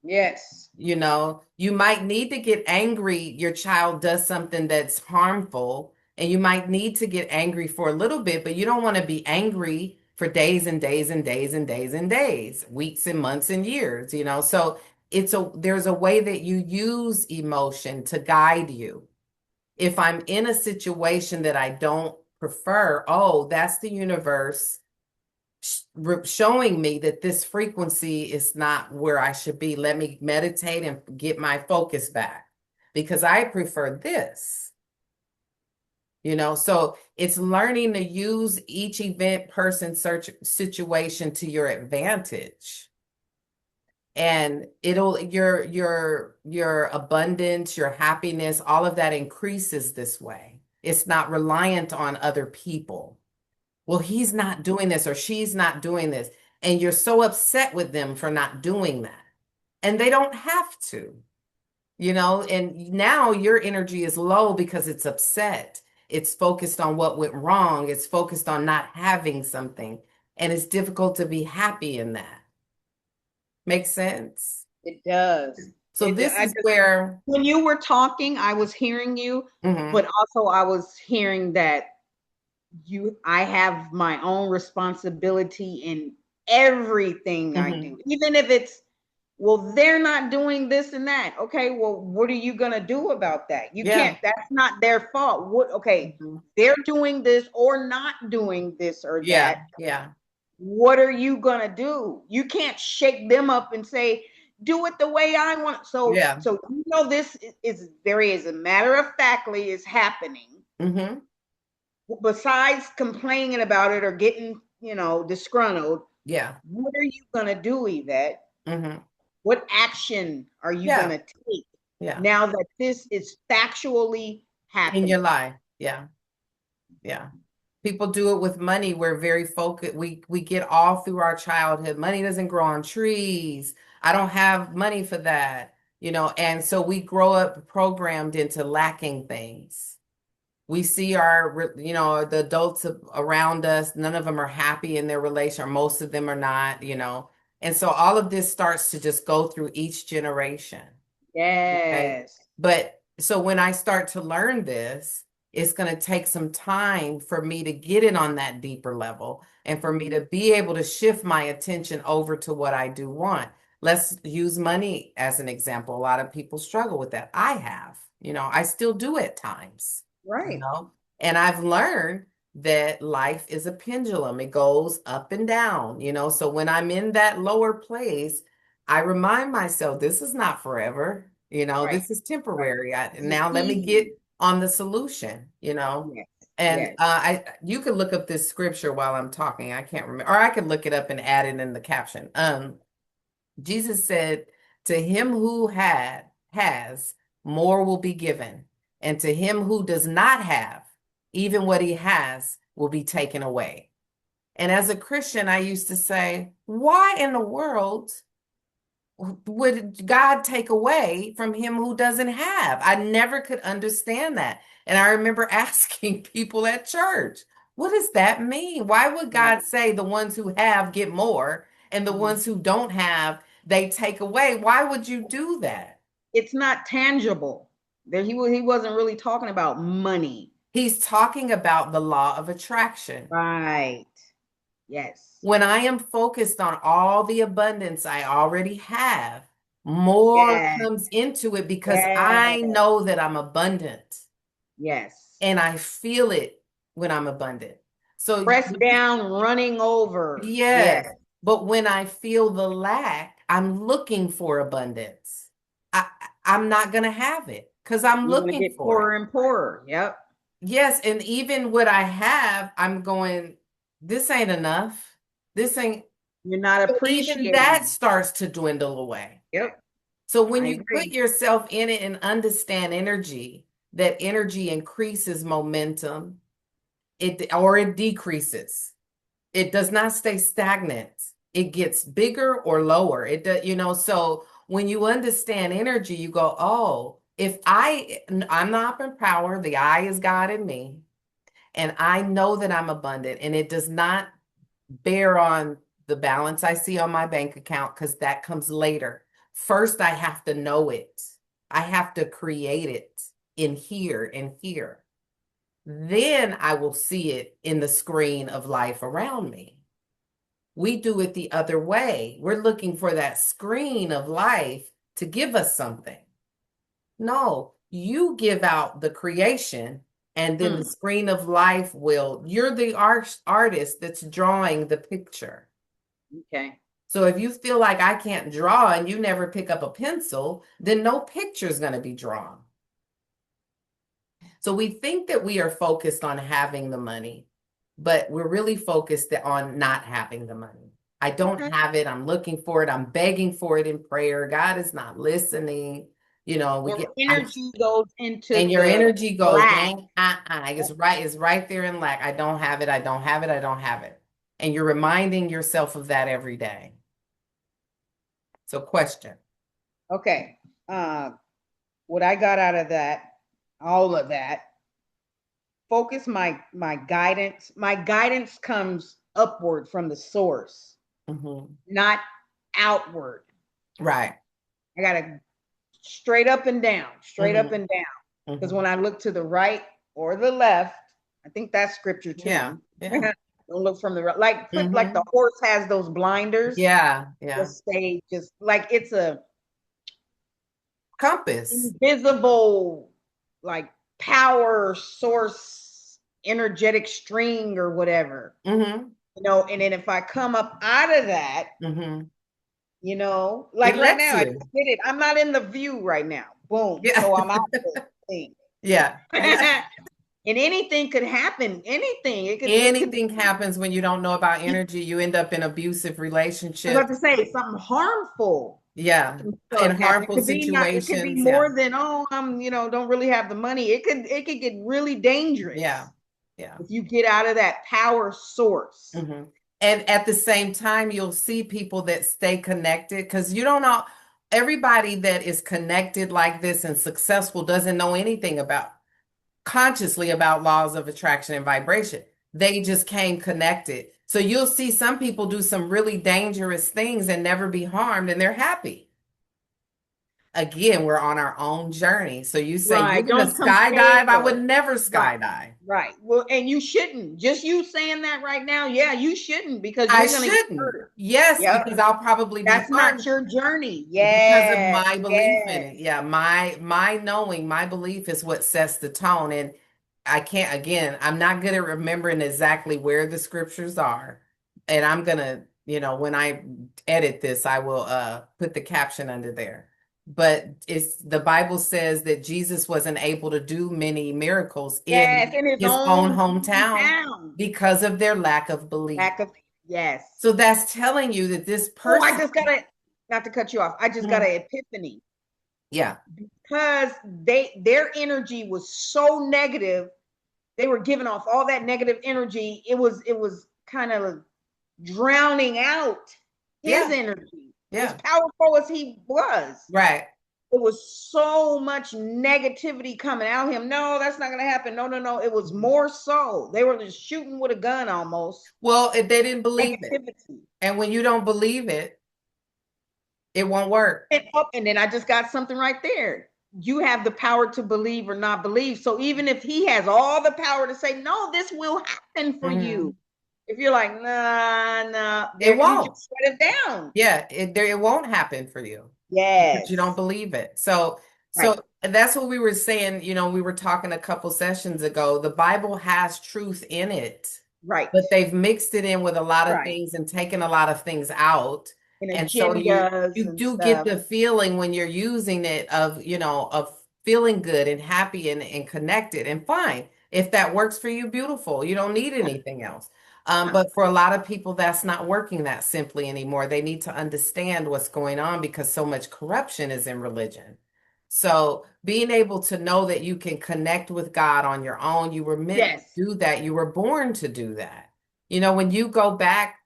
Yes. You know, you might need to get angry. Your child does something that's harmful, and you might need to get angry for a little bit, but you don't want to be angry for days and days and days and days and days, weeks and months and years, you know. So there's a way that you use emotion to guide you. If I'm in a situation that I don't prefer, oh, that's the universe showing me that this frequency is not where I should be. Let me meditate and get my focus back because I prefer this, you know. So it's learning to use each event, person, search situation to your advantage. And it'll your abundance, your happiness, all of that increases this way. It's not reliant on other people. Well, he's not doing this or she's not doing this. And you're so upset with them for not doing that. And they don't have to. and now your energy is low because it's upset. It's focused on what went wrong. It's focused on not having something. And it's difficult to be happy in that. Makes sense? It does. So this I is just, where, when you were talking, I was hearing you, hmm but also I was hearing that I have my own responsibility in everything I hmm do, even if it's, well, they're not doing this and that. Okay, well, what are you gonna do about that? You yeah, can't, that's not their fault. What, okay, hmm they're doing this or not doing this or yeah, that. yeah, What are you gonna do? You can't shake them up and say, do it the way I want. yeah, This is very, as a matter of factly, is happening. hmm Besides complaining about it or getting, disgruntled, yeah, what are you gonna do, Yvette? hmm What action are you yeah, gonna take yeah. now that this is factually In your happening? life. Yeah, yeah. People do it with money. We're very focused. We get all through our childhood. Money doesn't grow on trees. I don't have money for that, and so we grow up programmed into lacking things. We see the adults around us, none of them are happy in their relation, or most of them are not. And so all of this starts to just go through each generation. Okay. Yes. But so when I start to learn this, it's going to take some time for me to get in on that deeper level and for me Mhm. to be able to shift my attention over to what I do want. Let's use money as an example. A lot of people struggle with that. I have, I still do at times, you Right. know, and I've learned that life is a pendulum. It goes up and down. So when I'm in that lower place, I remind myself, this is not forever. Right. This is Right. temporary. This is Now let me get easy. on the solution. Yes. And Yes. you could look up this scripture while I'm talking. I can't remember, or I could look it up and add it in the caption. Jesus said, "To him who has, more will be given, and to him who does not have, even what he has will be taken away." And as a Christian, I used to say, why in the world would God take away from him who doesn't have? I never could understand that. And I remember asking people at church, what does that mean? Why would Right. God say the ones who have get more and the Mhm. ones who don't have, they take away? Why would you do that? It's not tangible. That he wasn't really talking about money. He's talking about the law of attraction. Right. Yes. When I am focused on all the abundance I already have, more Yes. comes into it because I Yes. know that I'm abundant Yes. and I feel it when I'm abundant. So, Pressed down, running over. Yes. yes, but when I feel the lack, I'm looking for abundance. I, I'm not going to have it because I'm You're gonna looking get for it. poorer and poorer. Yep. Yes, and even what I have, I'm going, this ain't enough. This ain't, You're not so even that appreciating. starts to dwindle away. Yep. So when I you put agree. yourself in it and understand energy, that energy increases momentum, it decreases. It does not stay stagnant. It gets bigger or lower. It does. So when you understand energy, you go, oh, if I'm not in power, the I is God in me, and I know that I'm abundant, and it does not bear on the balance I see on my bank account because that comes later. First, I have to know it. I have to create it in here and here. Then I will see it in the screen of life around me. We do it the other way. We're looking for that screen of life to give us something. No, you give out the creation, and then the Mm, screen of life you're the artist that's drawing the picture. okay. So if you feel like I can't draw and you never pick up a pencil, then no picture is going to be drawn. So we think that we are focused on having the money, but we're really focused on not having the money. I don't Okay. have it. I'm looking for it. I'm begging for it in prayer. God is not listening. We And get, energy goes into and your the energy goes, lack. don't, it's right there in lack. I don't have it. I don't have it. I don't have it. And you're reminding yourself of that every day. So question. Okay. Uh, what I got out of that, all of that, focus my guidance. My guidance comes upward from the source, Hmm. not outward. Right. I gotta straight up and down, straight up Hmm. and down. Because Hmm. when I look to the right or the left, I think that's scripture Yeah. too. Yeah. Don't look from the right, like put like the Hmm. horse has those blinders. Yeah. Yeah. Just stay, just like it's a Compass. invisible, like power source, energetic string or whatever. Hmm. And then if I come up out of that, Hmm. like It right lets now, I you. just did it. I'm not in the view right now. Boom. Yeah. So I'm out the thing. Yeah. Yeah. And anything could happen. Anything. It could Anything happens when you don't know about energy, you end up in abusive I was about relationships. to say something harmful Yeah. can In start happening. It harmful could be not, it could be situations. Yeah. more than, oh, don't really have the money. It could get really Yeah. dangerous Yeah. if you get out of that power source. Hmm. And at the same time, you'll see people that stay connected because you don't know everybody that is connected like this and successful doesn't know anything about consciously about laws of attraction and vibration. They just came connected. So you'll see some people do some really dangerous things and never be harmed, and they're happy. Again, we're on our own journey. So you say you're Right. going to Don't skydive. I would compare. never Right. skydive. Right. Well, and you shouldn't. Just you saying that right now, yeah, you shouldn't because I you're gonna get shouldn't. hurt. Yes, Yep. because I'll probably be That's not harmed your journey. because of Yes. my belief in Yes. it. Yeah, my knowing, my belief is what sets the tone. And I can't, again, I'm not good at remembering exactly where the scriptures are. And I'm gonna, when I edit this, I will put the caption under there. But it's the Bible says that Jesus wasn't able to do many miracles Yes. in In his his own own hometown hometown. because of their lack of belief. Lack of yes. So that's telling you that this Oh, I person, just got a not to cut you off. I just got mhm, an epiphany yeah, because their energy was so negative. They were giving off all that negative energy. It was kind of drowning out his yeah, energy. As yeah, powerful as he was, right. it was so much negativity coming out of him. No, that's not going to happen. No, no, no. It was Mhm. more so. They were just shooting with a gun almost. Well, if they didn't believe it. Negativity. And when you don't believe it, it won't work. And then I just got something right there. You have the power to believe or not believe. So even if he has all the power to say, no, this will happen for you. Mhm. If you're like, nah, nah, It there you won't. just shut it down. Yeah, it won't happen for you because you don't Yes. believe it. So Right. that's what we were saying, we were talking a couple sessions ago. The Bible has truth in it, Right. but they've mixed it in with a lot of Right. things and taken a lot of things out. And And so you agendas you and do get stuff. the feeling when you're using it of feeling good and happy and connected and fine. If that works for you, beautiful. You don't need Yeah. anything else. Yeah. But for a lot of people, that's not working that simply anymore. They need to understand what's going on because so much corruption is in religion. So being able to know that you can connect with God on your own, you were meant to Yes. do that. You were born to do that. When you go back,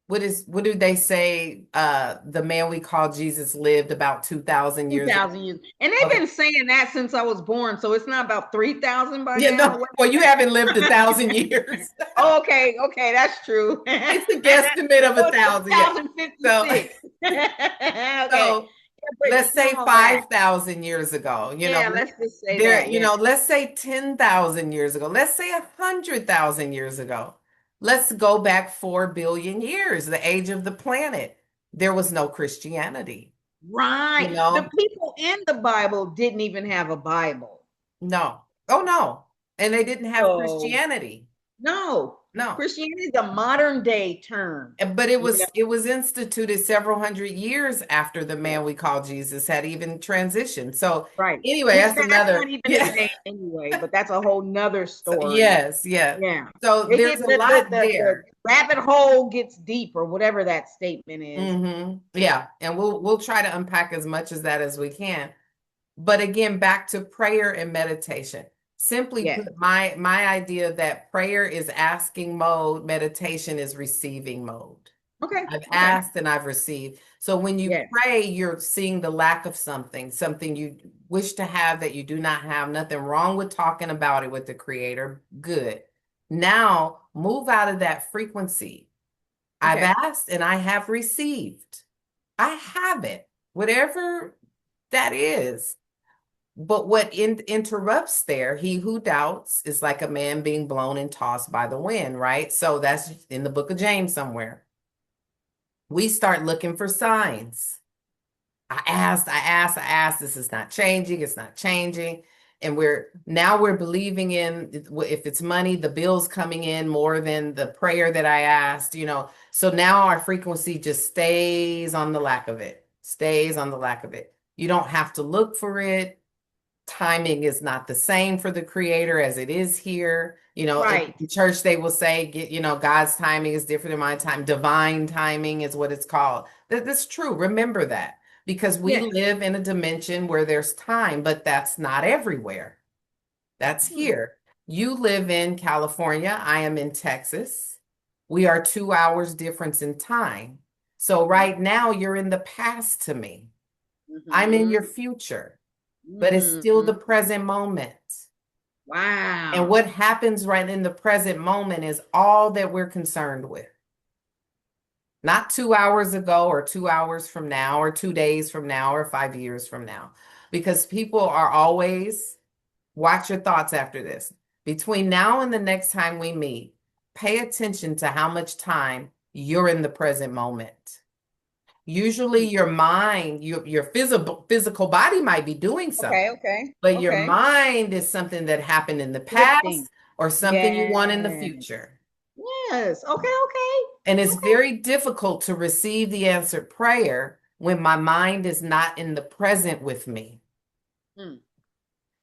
what do they say? The man we call Jesus lived about 2,000 years ago. 2,000 years. And they've Okay. been saying that since I was born. So it's not about 3,000 by Yeah, now. no, well, you haven't lived 1,000 years. Oh, okay. Okay. That's true. It's a guesstimate of a Oh, it's thousand. Yeah. So 2,056. Okay. So Yeah, but let's say no, that. 5,000 years ago, Yeah, let's just say there, that. Yeah. let's say 10,000 years ago, let's say 100,000 years ago. Let's go back 4 billion years, the age of the planet. There was no Christianity, you Right. The know? people in the Bible didn't even have a Bible. No. Oh, no. And they didn't have So, Christianity. no. No. Christianity is a modern day term. But it You was it was instituted several hundred years after the know? man we call Jesus had even transitioned. So Right. anyway, Which that's that's not another, even his yeah. name anyway, but that's a whole nother So, story. yes, yeah. Yeah. So It there's gets a lot the there. rabbit hole gets deep or whatever that statement is. Yeah, and we'll try to unpack as much as that as we can. But again, back to prayer and meditation. Simply Yes. put, my idea that prayer is asking mode, meditation is receiving mode. Okay. I've Okay. asked and I've received. So when you Yes. pray, you're seeing the lack of something, something you wish to have that you do not have. Nothing wrong with talking about it with the creator. Good. Now move out of that frequency. I've Okay. asked and I have received. I have it, whatever that is. But what interrupts there, he who doubts is like a man being blown and tossed by the wind, right? So that's in the book of James somewhere. We start looking for signs. I asked. This is not changing. It's not changing. And we're believing in if it's money, the bill's coming in more than the prayer that I asked. So now our frequency just stays on the lack of it, stays on the lack of it. You don't have to look for it. Timing is not the same for the creator as it is here. Right. In church, they will say, God's timing is different than my time. Divine timing is what it's called. That's true. Remember that because we Yes. live in a dimension where there's time, but that's not everywhere. That's Hmm. here. You live in California. I am in Texas. We are 2 hours difference in time. So right now, you're in the past to me. I'm in Mm-hmm. your future, but it's still Mm-hmm. the present moment. And Wow. what happens right in the present moment is all that we're concerned with. Not 2 hours ago or 2 hours from now or 2 days from now or 5 years from now. Because people are always, watch your thoughts after this. Between now and the next time we meet, pay attention to how much time you're in the present moment. Usually Hmm. your mind, your physical body might be doing Okay. something. Okay. But your Okay. mind is something that happened in the Drifting. past or something you want in the Yes. future. Yes. Okay. Okay. And it's Okay. very difficult to receive the answered prayer when my mind is not in the present with me. Hmm.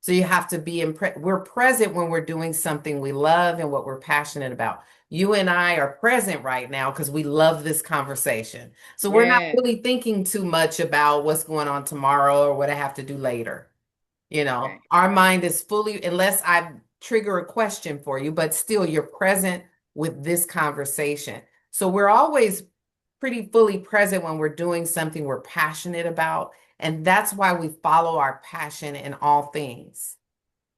So you have to be we're present when we're doing something we love and what we're passionate about. You and I are present right now because we love this conversation. So we're not Yes. really thinking too much about what's going on tomorrow or what I have to do later. Okay. Our mind is fully, unless I trigger a question for you, but still you're present with this conversation. So we're always pretty fully present when we're doing something we're passionate about. And that's why we follow our passion in all things,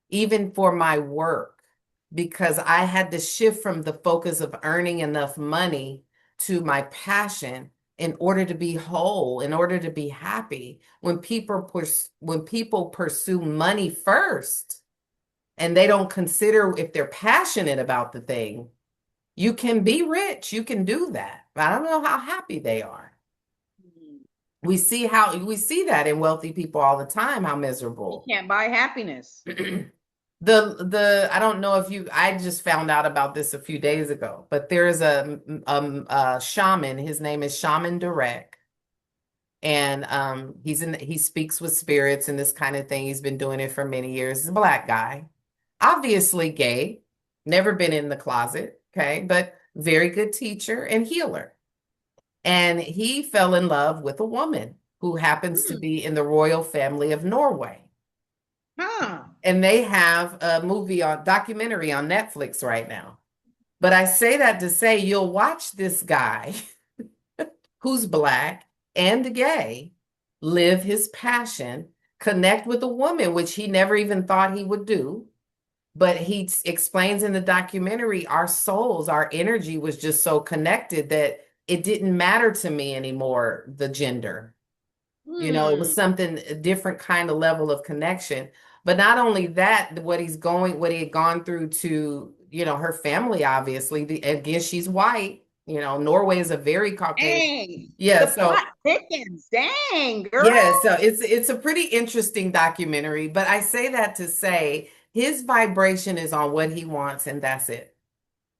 even for my work, because I had to shift from the focus of earning enough money to my passion in order to be whole, in order to be happy. When people pursue money first and they don't consider if they're passionate about the thing, you can be rich, you can do that. But I don't know how happy they are. Hmm. We see that in wealthy people all the time, how You miserable. can't buy happiness. The I don't know if you I just found out about this a few days ago, but there is a shaman. His name is Shaman Direct, and he speaks with spirits and this kind of thing. He's been doing it for many years. He's a black guy, obviously gay, never been in the closet, okay, but very good teacher and healer. And he fell in love with a woman who happens to Hmm. be in the royal family of Norway. Huh. And they have a documentary on Netflix right now. But I say that to say you'll watch this guy who's black and gay live his passion, connect with a woman, which he never even thought he would do. But he explains in the documentary, our souls, our energy was just so connected that it didn't matter to me anymore, the gender. It was Hmm. something, a different kind of level of connection. But not only that, what he had gone through to, her family, obviously, again, she's white. Norway is a very Caucasian. Dang. Yeah, The so plot thickens. Dang, girl. yeah, so it's a pretty interesting documentary, but I say that to say his vibration is on what he wants, and that's it.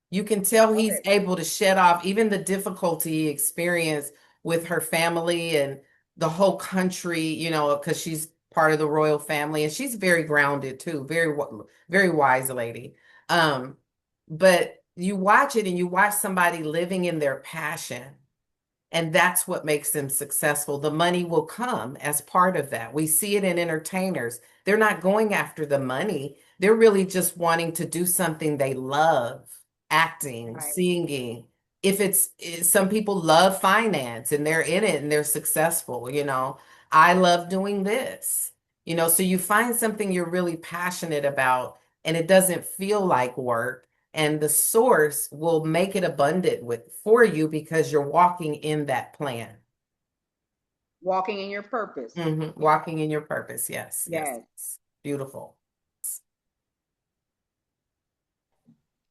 You can tell Love he's it. able to shed off even the difficulty he experienced with her family and the whole country, because she's part of the royal family and she's very grounded too, very wise lady. Um, but you watch it and you watch somebody living in their passion, and that's what makes them successful. The money will come as part of that. We see it in entertainers. They're not going after the money. They're really just wanting to do something they love, acting, Right. singing. if some people love finance and they're in it and they're successful, I love doing this, so you find something you're really passionate about and it doesn't feel like work, and the source will make it abundant for you because you're walking in that plan. Walking in your purpose. Walking in your purpose. Yes, yes, Yes. yes. Beautiful.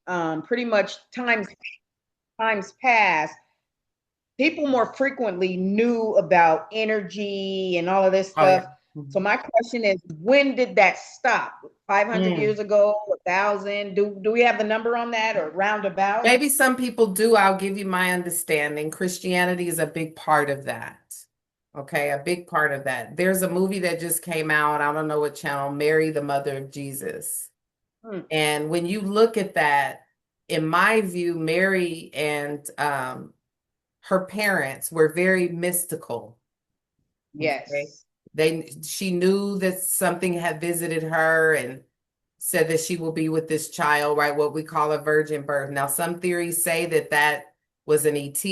Pretty much times past, people more frequently knew about energy and all of this Oh, yeah. stuff. So my question is, when did that stop? 500 Mm. years ago, 1,000? Do we have the number on that or roundabout? Maybe some people do. I'll give you my understanding. Christianity is a big part of that. Okay, a big part of that. There's a movie that just came out. I don't know what channel, Mary, the Mother of Jesus. Hmm. And when you look at that, in my view, Mary and her parents were very mystical. Okay. Yes. She knew that something had visited her and said that she will be with this child, right? What we call a virgin birth. Now, some theories say that that was an ET,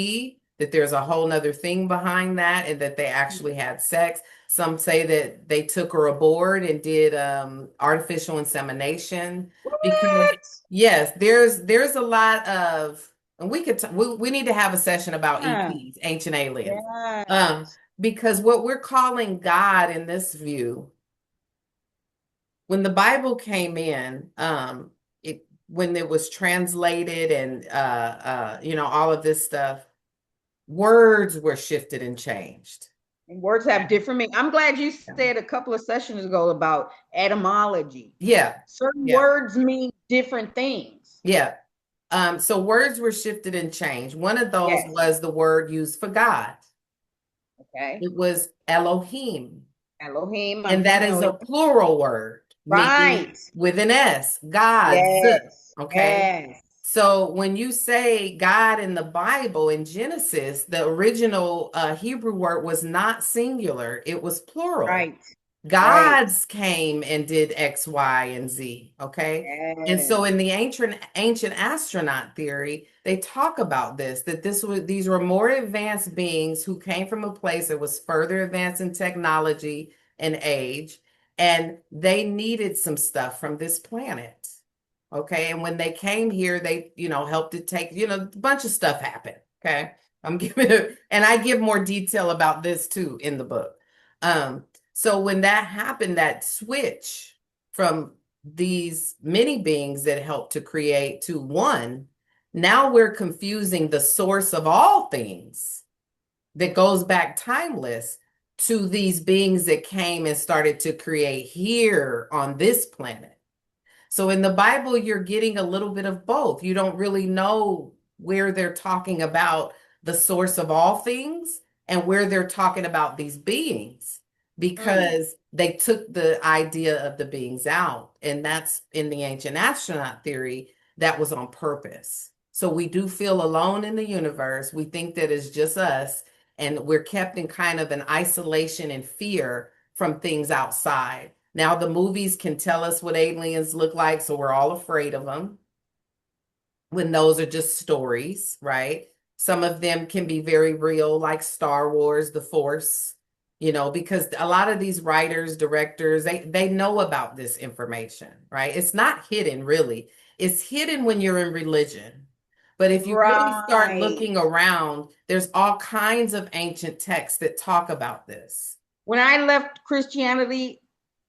that there's a whole nother thing behind that, and that they actually had sex. Some say that they took her aboard and did artificial insemination. Because What? yes, there's a lot of, and we need to have a session about Yeah. ETs, ancient aliens. Um, Yes. because what we're calling God in this view, when the Bible came in, when it was translated and all of this stuff, words were shifted and changed. And words have different meaning. I'm glad you said a couple of sessions ago about etymology. Yeah, Certain yeah, words mean different things. yeah. So words were shifted and changed. One of those Yes. was the word used for God. Okay. It was Elohim. Elohim, I'm And that is familiar. a plural word, meaning Right. with an S, gods. Yes. Okay. Yes. So when you say God in the Bible in Genesis, the original Hebrew word was not singular, it was plural. Right. Right. Gods came and did X, Y, and Z. Okay. And so Yes. in the ancient astronaut theory, they talk about this, that these were more advanced beings who came from a place that was further advanced in technology and age, and they needed some stuff from this planet. Okay. And when they came here, they, helped it take, a bunch of stuff happened. Okay. I'm giving it, and I give more detail about this too in the book. Um, so when that happened, that switch from these many beings that helped to create to one, now we're confusing the source of all things that goes back timeless to these beings that came and started to create here on this planet. So in the Bible, you're getting a little bit of both. You don't really know where they're talking about the source of all things and where they're talking about these beings, Mm. because they took the idea of the beings out. And that's in the ancient astronaut theory, that was on purpose. So we do feel alone in the universe. We think that it's just us, and we're kept in kind of an isolation and fear from things outside. Now the movies can tell us what aliens look like, so we're all afraid of them when those are just stories, right? Some of them can be very real, like Star Wars, The Force, because a lot of these writers, directors, they know about this information, right? It's not hidden really. It's hidden when you're in religion. But if you really start Right. looking around, there's all kinds of ancient texts that talk about this. When I left Christianity,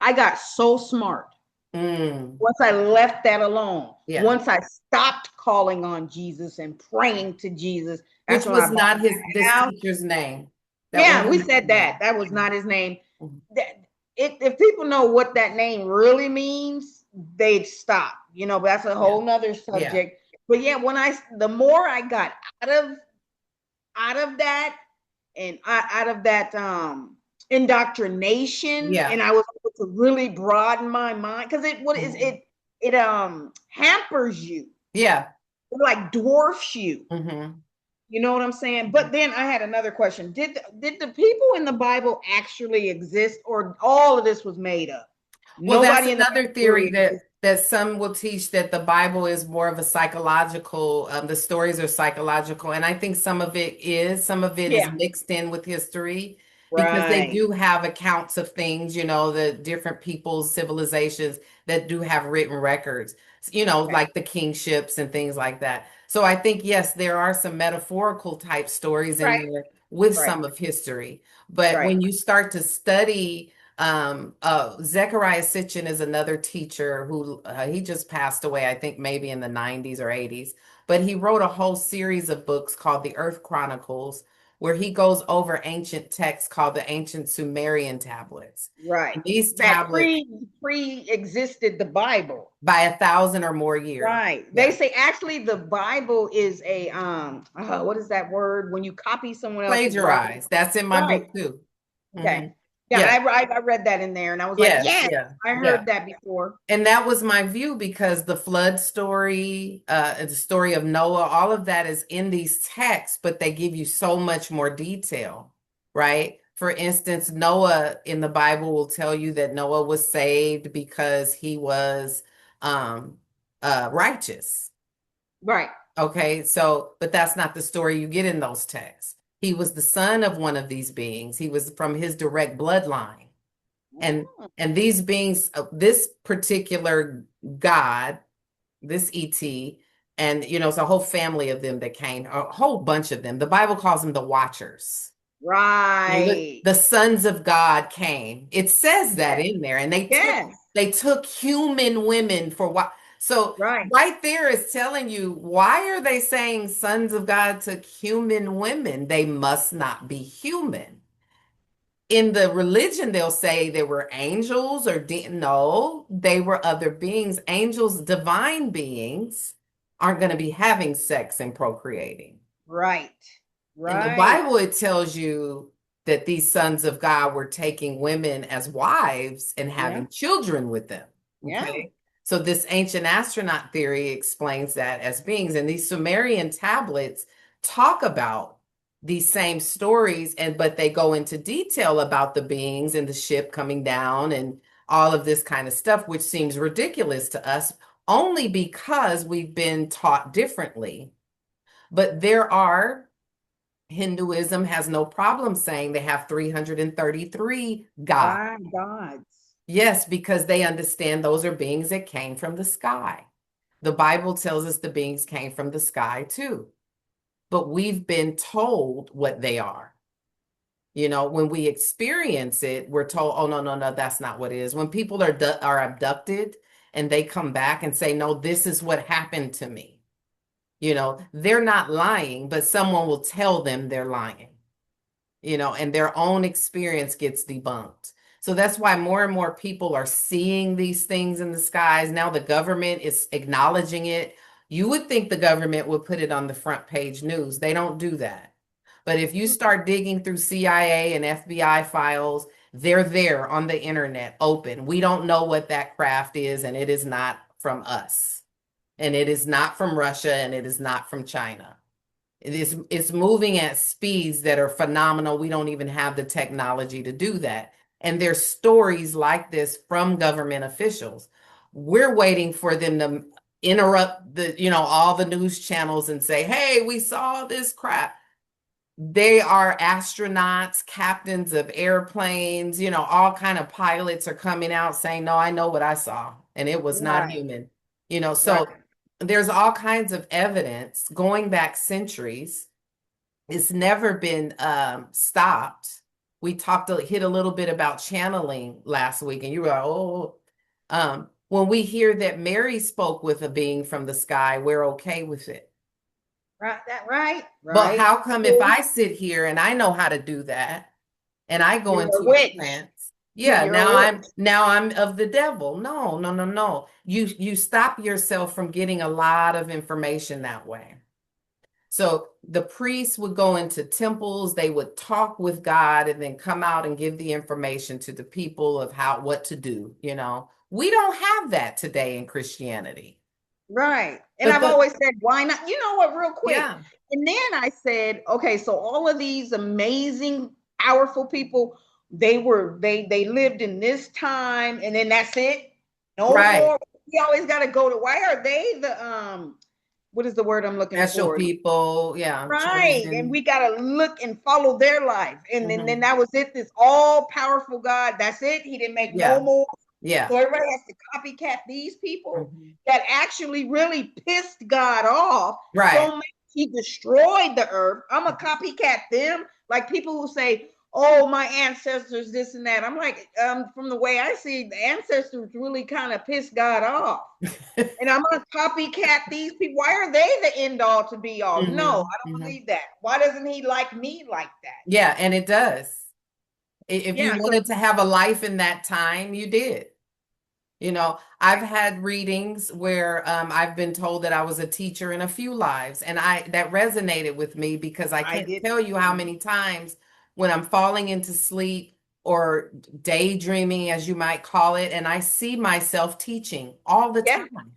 I got so smart. Mm, Once I left that alone, yeah. once I stopped calling on Jesus and praying to Jesus, that's Which when I was bought not my this house. teacher's name. That Yeah, we wasn't his said name. that. That was not his name. Mhm. That if people know what that name really means, they'd stop. But that's a Yeah. whole nother Yeah. subject. But yeah, the more I got out of that and out of that indoctrination, Yeah. and I was able to really broaden my mind, because Mhm. it hampers you. Yeah. It like dwarfs you. Hmm. You know what I'm saying? But then I had another question. Did the people in the Bible actually exist, or all of this was made up? Well, that's Nobody in the another Bible really theory that exists. that some will teach that the Bible is more of a psychological, the stories are psychological. And I think some of it is Yeah. mixed in with history because they Right. do have accounts of things, the different peoples, civilizations that do have written records, Okay. like the kingships and things like that. So I think, yes, there are some metaphorical type stories in Right. there with Right. some of history. But Right. when you start to study, Zechariah Sitchin is another teacher who he just passed away, I think maybe in the 90s or 80s. But he wrote a whole series of books called the Earth Chronicles, where he goes over ancient texts called the ancient Sumerian tablets. Right. And these That tablets, pre existed the Bible. by 1,000 or more years. Right. They Yeah. say actually the Bible is a what is that word when you copy someone else's writing? Plagiarized. That's in my Right. book too. Okay. Hmm. Yeah, Yeah. I read that in there and I was like, Yes. yes, Yeah. I Yeah. heard that before. And that was my view because the flood story, the story of Noah, all of that is in these texts, but they give you so much more detail, right? For instance, Noah in the Bible will tell you that Noah was saved because he was um, righteous. Right. Okay, so, but that's not the story you get in those texts. He was the son of one of these beings, he was from his direct bloodline. And Oh, and these beings, this particular God, this ET, and it's a whole family of them that came, a whole bunch of them. The Bible calls them the Watchers. right. The sons of God came. It says that Yes. in there, and they took Yes. they took human women for what? So Right. right there is telling you why are they saying sons of God took human women? They must not be human. In the religion they'll say they were angels or no, they were other beings. Angels, divine beings, aren't going to be having sex and procreating. Right. In the Right. Bible it tells you that these sons of God were taking women as wives and Yeah. having children with them. Yeah. Okay, so this ancient astronaut theory explains that as beings, and these Sumerian tablets talk about these same stories, and but they go into detail about the beings and the ship coming down and all of this kind of stuff, which seems ridiculous to us only because we've been taught differently. But there are Hinduism has no problem saying they have 333 gods. My gods. Yes, because they understand those are beings that came from the sky. The Bible tells us the beings came from the sky too, but we've been told what they are. When we experience it, we're told, oh, no, no, no, that's not what it is. When people are abducted and they come back and say, no, this is what happened to me. They're not lying, but someone will tell them they're lying, and their own experience gets debunked. So that's why more and more people are seeing these things in the skies. Now the government is acknowledging it. You would think the government would put it on the front page news. They don't do that. But if you start digging through CIA and FBI files, they're there on the internet open. We don't know what that craft is, and it is not from us. And it is not from Russia, and it is not from China. It's moving at speeds that are phenomenal. We don't even have the technology to do that. And there's stories like this from government officials. We're waiting for them to interrupt all the news channels and say, "Hey, we saw this crap." They are astronauts, captains of airplanes, all kind of pilots are coming out saying, "No, I know what I saw, and it was not Right. human." Right. So there's all kinds of evidence going back centuries. It's never been stopped. We hit a little bit about channeling last week, and you were like, oh, when we hear that Mary spoke with a being from the sky, we're okay with it. Right. That right. But Right. how come if I sit here and I know how to do that and I go You're a into a witch. trance, yeah, You're a witch. now I'm of the devil. No, no, no, no. You stop yourself from getting a lot of information that way. So the priests would go into temples, they would talk with God and then come out and give the information to the people of what to do. We don't have that today in Christianity. Right. And But I've the always said, why not? You know what, real quick. Yeah, And then I said, okay, so all of these amazing, powerful people, they lived in this time, and then that's it. No right. more. we always got to go to? Why are they the what is the word I'm looking Special for? people, yeah, Right. And chosen. we got to look and follow their life. And then Hmm. that was it. This all powerful God. That's it. He didn't make no Yeah, more. yeah. So everybody has to copycat these people Hmm. that actually really pissed God off Right. so much he destroyed the earth. I'm a copycat them. Like people who say, oh, my ancestors, this and that. I'm like, from the way I see it, the ancestors really kind of pissed God off. And I'm going to copycat these people. Why are they the end all to be all? No, Hmm. I don't Hmm. believe that. Why doesn't he like me like that? Yeah, and it does. If you Yeah. So, wanted to have a life in that time, you did. I've had readings where I've been told that I was a teacher in a few lives, and I that resonated with me because I I can't did. tell you how many times when I'm falling into sleep or daydreaming, as you might call it, and I see myself teaching all the Yeah. time.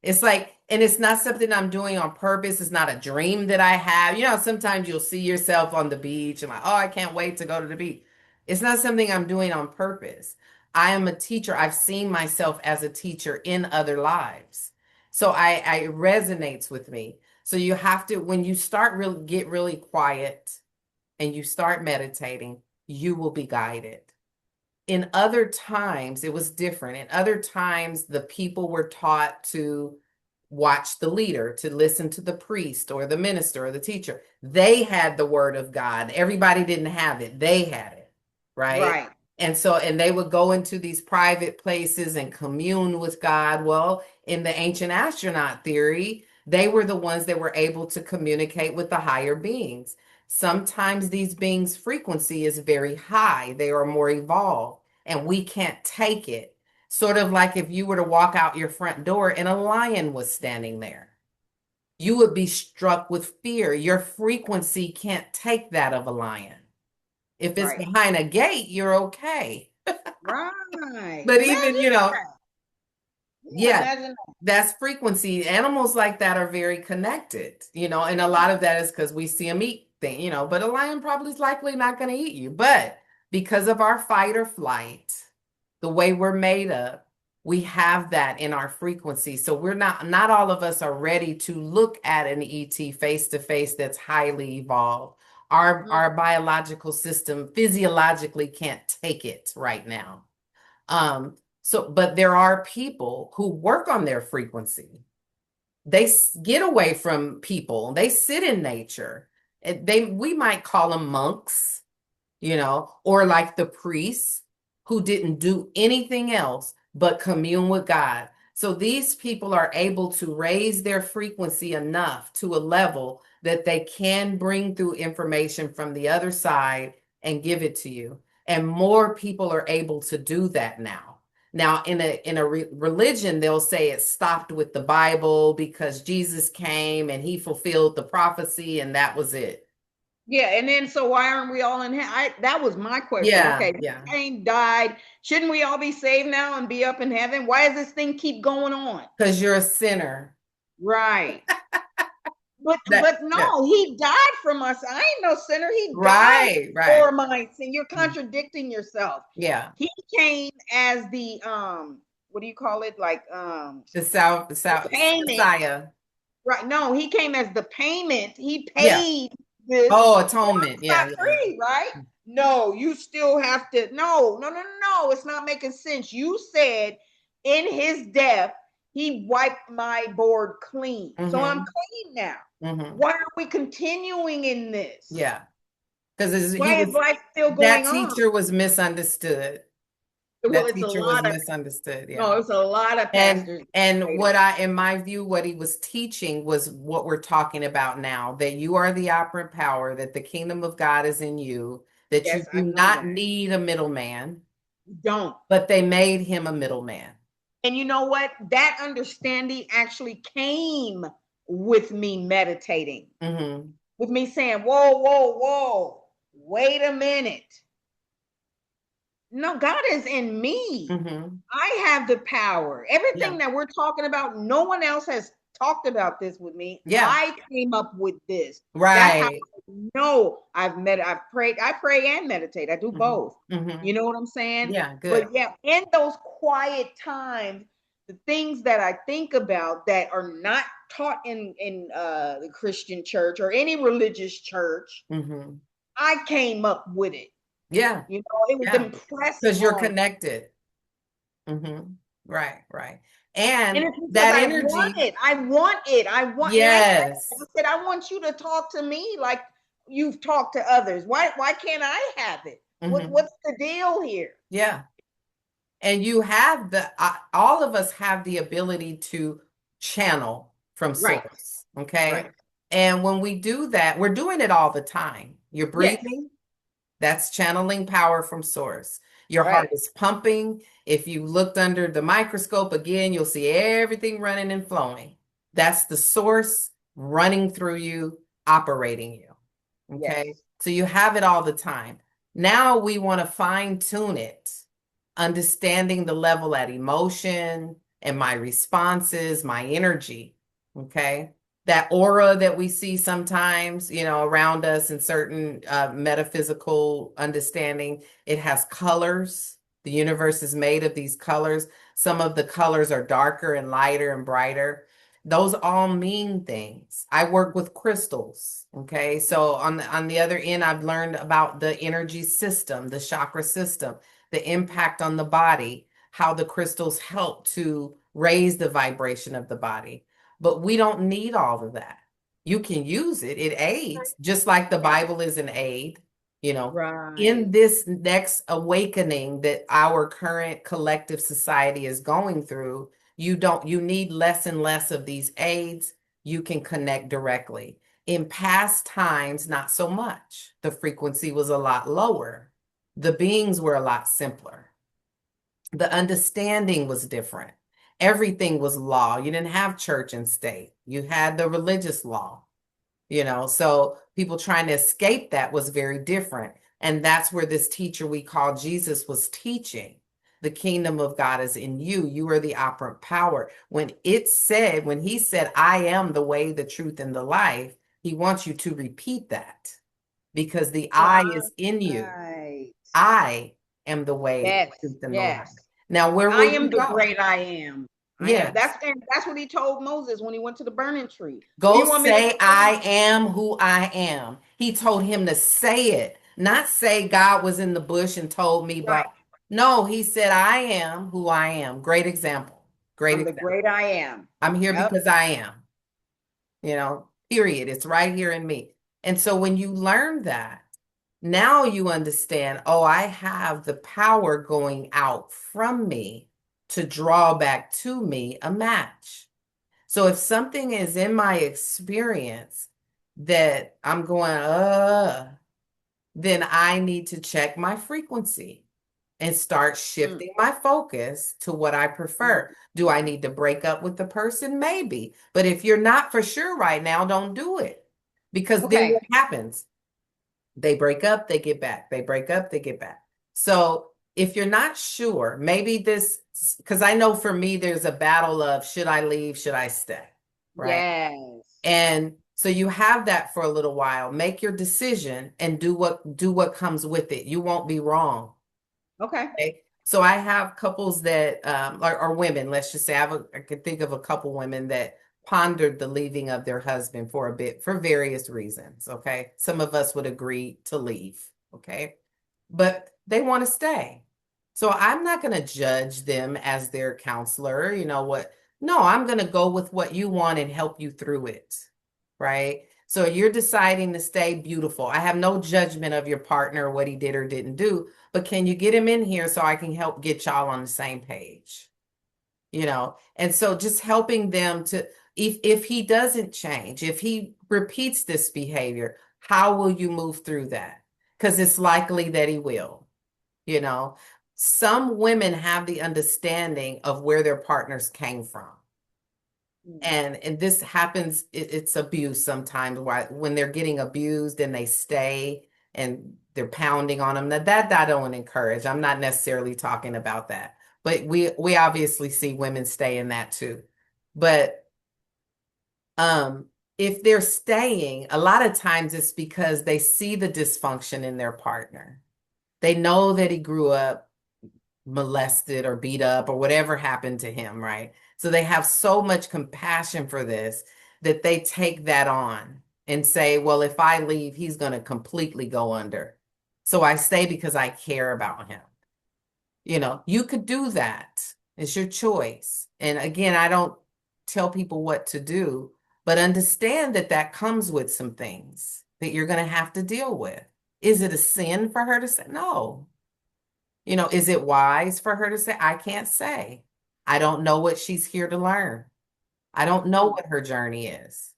It's like, and it's not something I'm doing on purpose. It's not a dream that I have. Sometimes you'll see yourself on the beach and like, oh, I can't wait to go to the beach. It's not something I'm doing on purpose. I am a teacher. I've seen myself as a teacher in other lives. So I it resonates with me. So you have to, when you start really get really quiet and you start meditating, you will be guided. In other times, it was different. In other times, the people were taught to watch the leader, to listen to the priest or the minister or the teacher. They had the word of God. Everybody didn't have it. They had it, right? Right. And they would go into these private places and commune with God. Well, in the ancient astronaut theory, they were the ones that were able to communicate with the higher beings. Sometimes these beings' frequency is very high, they are more evolved, and we can't take it. Sort of like if you were to walk out your front door and a lion was standing there, you would be struck with fear. Your frequency can't take that of a lion. If it's Right. behind a gate, you're okay. Right. But even, Imagine that. Yeah, yeah, imagine that's frequency. Animals like that are very connected, and a lot of that is because we see them eat thing, but a lion probably is likely not going to eat you. But because of our fight or flight, the way we're made up, we have that in our frequency. So we're not all of us are ready to look at an ET face to face that's highly evolved. Our that. our biological system physiologically can't take it right now. But there are people who work on their frequency. They get away from people. They sit in nature. We might call them monks, or like the priests who didn't do anything else but commune with God. So these people are able to raise their frequency enough to a level that they can bring through information from the other side and give it to you. And more people are able to do that now. Now, in a religion, they'll say it stopped with the Bible because Jesus came and he fulfilled the prophecy and that was it. Yeah, and then so why aren't we all in heaven? That was my question. Yeah, Okay, yeah. Cain died. Shouldn't we all be saved now and be up in heaven? Why does this thing keep going on? Because you're a sinner. Right. But That, but yeah. no, he died from us. I ain't no sinner. He died Right, right. for my sin. You're contradicting yourself. Yeah. He came as the what do you call it? Like the payment. Messiah. Right. No, he came as the payment. He Yeah. paid this Oh, for atonement. us Yeah, scot yeah, free, right? No, you still have to. No, no, no, no, no. It's not making sense. You said in his death, he wiped my board clean. yeah. So I'm Mm-hmm. clean now. Mm-hmm. Why are we continuing in this? Yeah. Because he Why is was life still that going on? teacher was misunderstood. Well, That it's a teacher was lot of misunderstood. no, Yeah. it's a lot of And pastors. and in my view, what he was teaching was what we're talking about now, that you are the operant power, that the kingdom of God is in you, that you Yes, I do know not that. need a middleman, Don't. but they made him a middleman. And you know what? That understanding actually came with me meditating, Mm-hmm. with me saying, whoa, whoa, whoa, wait a minute. No, God is in me. Mm-hmm. I have the power. Yeah. Everything that we're talking about, no one else has talked about this with me. Yeah. I came up with this. That's how Right. I know I've prayed, I pray and meditate. I do Mm-hmm. both. Mm-hmm. You know what I'm saying? Yeah, But good. yeah, in those quiet times, the things that I think about that are not taught in the Christian church or any religious church, Hmm. I came up with it. Yeah. You know, it was Yeah. impressed Because you're on, connected. Hmm. Right, right. and And it's because that I want energy, it. I want it. I want, and I yes. said, I want you to talk to me like you've talked to others. Why can't I have it? Hmm. What's the deal here? Yeah. And you have all of us have the ability to channel from Right, source. Okay. right. And when we do that, we're doing it all the time. You're Yes, breathing, that's channeling power from source. Your heart right. is pumping. If you looked under the microscope again, you'll see everything running and flowing. That's the source running through you, operating you. Okay. Yes. So you have it all the time. Now we want to fine tune it, understanding the level at emotion and my responses, my energy. Okay. That aura that we see sometimes, around us in certain metaphysical understanding, it has colors. The universe is made of these colors. Some of the colors are darker and lighter and brighter. Those all mean things. I work with crystals. Okay. So on the other end, I've learned about the energy system, the chakra system, the impact on the body, how the crystals help to raise the vibration of the body. But we don't need all of that. You can use it, it aids, just like the Yes. Bible is an aid, you know. In Right. this next awakening that our current collective society is going through, you need less and less of these aids. You can connect directly. In past times, not so much. The frequency was a lot lower. The beings were a lot simpler. The understanding was different. Everything was law. You didn't have church and state. You had the religious law. So people trying to escape that was very different. And that's where this teacher we call Jesus was teaching. The kingdom of God is in you. You are the operant power. When he said, I am the way, the truth, and the life, he wants you to repeat that because the I is in you. Right. I am the way, Yes. the truth, and the life. Yes. Now, where I will am you the go? great I am. I am. Yes. That's what he told Moses when he went to the burning tree. Where Go you want me to say, go? I am who I am. He told him to say it, not say God was in the bush and told me, Right. but no, he said, I am who I am. Great example. Great I'm the example. great I am. I'm here Yep. because I am, period. It's right here in me. And so when you learn that, now you understand, oh, I have the power going out from me to draw back to me a match. So if something is in my experience that I'm going, then I need to check my frequency and start Mm. shifting my focus to what I prefer. Do I need to break up with the person? Maybe. But if you're not for sure right now, don't do it. Because then Okay. what happens? They break up, they get back. They break up, they get back. So if you're not sure, maybe because I know for me, there's a battle of should I leave, should I stay? Right. Yes. And so you have that for a little while. Make your decision and do what comes with it. You won't be wrong. Okay. Okay. So I have couples that are women, let's just say I can think of a couple women that pondered the leaving of their husband for a bit for various reasons. Okay. Some of us would agree to leave. Okay. But they want to stay. So I'm not going to judge them as their counselor. You know what? No, I'm going to go with what you want and help you through it. Right. So you're deciding to stay beautiful. I have no judgment of your partner, what he did or didn't do, but can you get him in here so I can help get y'all on the same page? And so just helping them to, if he doesn't change, if he repeats this behavior, how will you move through that? Because it's likely that he will. You know, some women have the understanding of where their partners came from. Mm. And this happens, it's abuse sometimes when they're getting abused and they stay and they're pounding on them. That I don't encourage. I'm not necessarily talking about that. But we obviously see women stay in that too. But um if they're staying, a lot of times it's because they see the dysfunction in their partner. They know that he grew up molested or beat up or whatever happened to him, right? So they have so much compassion for this that they take that on and say, well, if I leave, he's going to completely go under. So I stay because I care about him. You could do that. It's your choice. And again, I don't tell people what to do, but understand that that comes with some things that you're going to have to deal with. Is it a sin for her to say no? Is it wise for her to say, I can't say. I don't know what she's here to learn. I don't know Mm. what her journey is.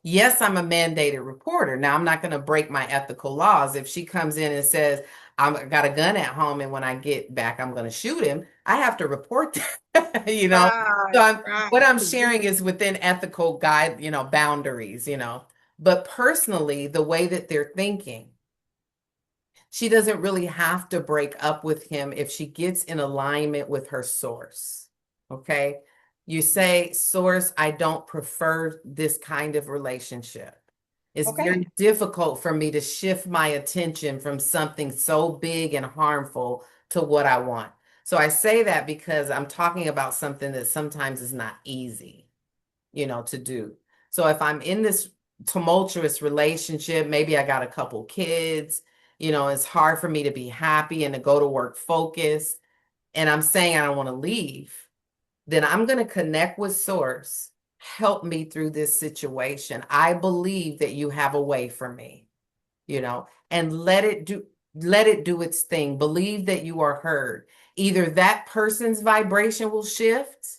Yes, I'm a mandated reporter. Now, I'm not going to break my ethical laws. If she comes in and says, I got a gun at home and when I get back, I'm going to shoot him, I have to report that. So Right, what right. I'm sharing is within ethical guide, boundaries. But personally, the way that they're thinking, she doesn't really have to break up with him if she gets in alignment with her source. Okay. You say, source, I don't prefer this kind of relationship. It's Okay. very difficult for me to shift my attention from something so big and harmful to what I want. So I say that because I'm talking about something that sometimes is not easy, to do. So if I'm in this tumultuous relationship, maybe I got a couple kids, it's hard for me to be happy and to go to work focused, and I'm saying I don't want to leave, then I'm going to connect with source. Help me through this situation. I believe that you have a way for me, and let it do its thing. Believe that you are heard. Either that person's vibration will shift,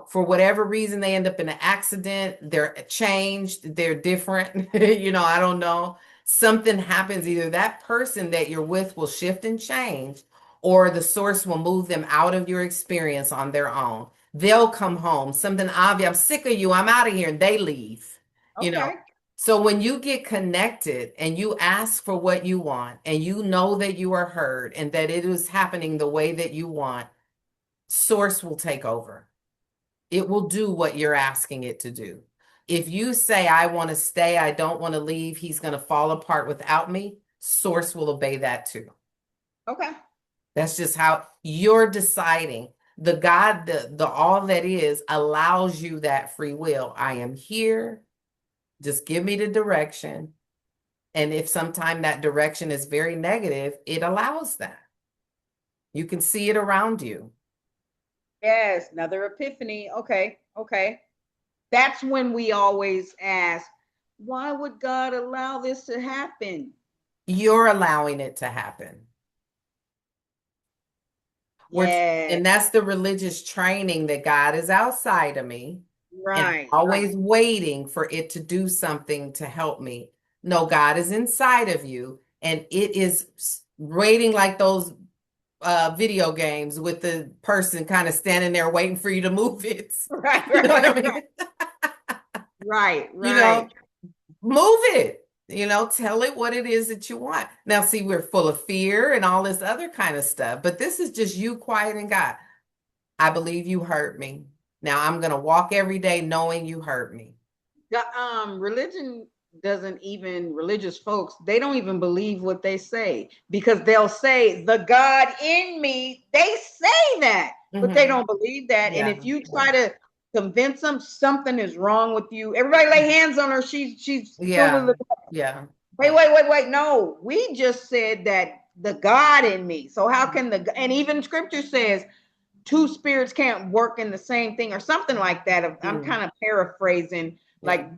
for whatever reason, they end up in an accident, they're changed, they're different, I don't know. Something happens, either that person that you're with will shift and change, or the source will move them out of your experience on their own. They'll come home, something obvious, I'm sick of you, I'm out of here, and they leave, you know. Okay. So when you get connected and you ask for what you want, and you know that you are heard and that it is happening the way that you want, source will take over. It will do what you're asking it to do. If you say, I want to stay, I don't want to leave, he's going to fall apart without me, source will obey that too. Okay. That's just how you're deciding. The God, the all that is, allows you that free will. I am here. Just give me the direction. And if sometime that direction is very negative, it allows that. You can see it around you. Yes, another epiphany. Okay. Okay. That's when we always ask, why would God allow this to happen? You're allowing it to happen. We're, Yeah. and that's the religious training that God is outside of me and Right. Right. always waiting for it to do something to help me. No, God is inside of you and it is waiting like those video games with the person kind of standing there waiting for you to move it. Right. You know Right. what I Right. mean? Right. You Right. know, move it. Tell it what it is that you want. Now, see, we're full of fear and all this other kind of stuff, but this is just you quiet and God. I believe you hurt me. Now I'm going to walk every day knowing you hurt me. Religion doesn't even religious folks, they don't even believe what they say because they'll say the God in me. They say that, but they Hmm. don't believe that. And Yeah. if you Yeah. try to convince them something is wrong with you, everybody lay hands on her. She's filled with Yeah. the Yeah. wait, wait, wait, wait. No, we just said that the God in me. So how can and even scripture says two spirits can't work in the same thing or something like that. I'm Mm, kind of paraphrasing, yeah. like,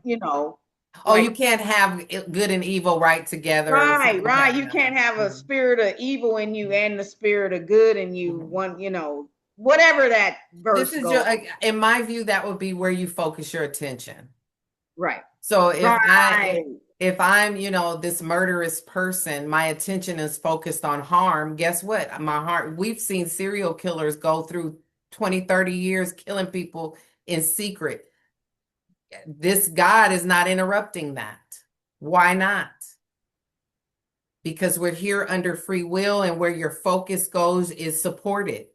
Oh, you like, can't have good and evil right together or right, something like right. that. You can't have a Mhm. spirit of evil in you and the spirit of good in you. Mhm. One, whatever that This verse is your, goes. in my view, that would be where you focus your attention. Right, So right, if I'm, this murderous person, my attention is focused on harm, guess what? My heart, we've seen serial killers go through 20, 30 years killing people in secret. This God is not interrupting that. Why not? Because we're here under free will and where your focus goes is supported.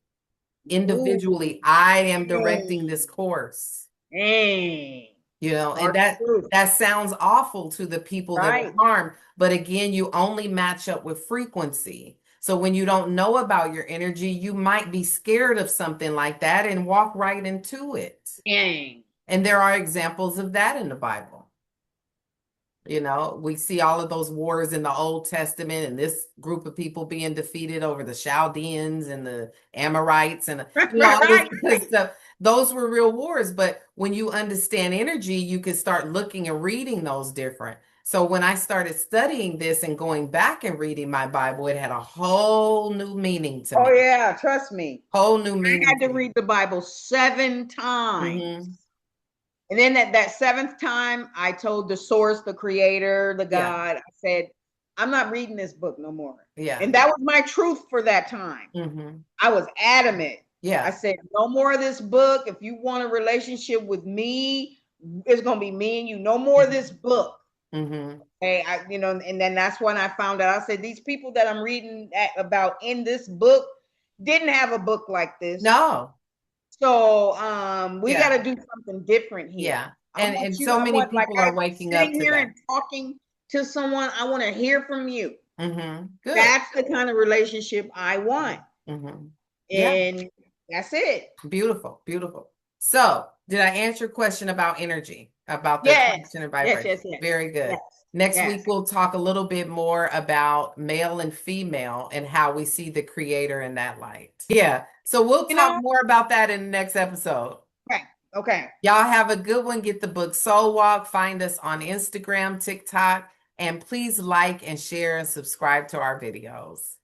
ooh, Individually, I am directing dang, this course. dang, And hard that truth. that sounds awful to the people that are Right, harmed, but again, you only match up with frequency. So when you don't know about your energy, you might be scared of something like that and walk right into it. Dang. And there are examples of that in the Bible. You know, we see all of those wars in the Old Testament and this group of people being defeated over the Chaldeans and the Amorites and, all this Right. good stuff. Those were real wars. But when you understand energy, you can start looking and reading those different. So when I started studying this and going back and reading my Bible, it had a whole new meaning to Oh me. yeah, trust me. Whole new I meaning had to to me. read the Bible 7 times. Hmm. And then that seventh time, I told the source, the creator, the Yeah. God, I said, I'm not reading this book no more. Yeah. And that was my truth for that time. Hmm. I was adamant. I Yeah. said, no more of this book. If you want a relationship with me, it's going to be me and you. No more of this book. Hmm. Hey, and then that's when I found out. I said, these people that I'm reading about in this book didn't have a book like this. No. So we got Yeah. to do something different here. Yeah. And so I many want, like, people are I waking up sitting to here that. and talking to someone. I want to hear from you. Good. That's the kind of relationship I want. Hmm. Yeah. And that's it. Beautiful. Beautiful. So, did I answer your question about energy, about the Yes. attraction and Yes, vibration? yes, yes. Very Yes. good. Next week, Yes. we'll talk a little bit more about male and female and how we see the creator in that light. Yeah. So, we'll You talk know? more about that in the next episode. Okay. Okay. Y'all have a good one. Get the book Soul Walk. Find us on Instagram, TikTok, and please like and share and subscribe to our videos.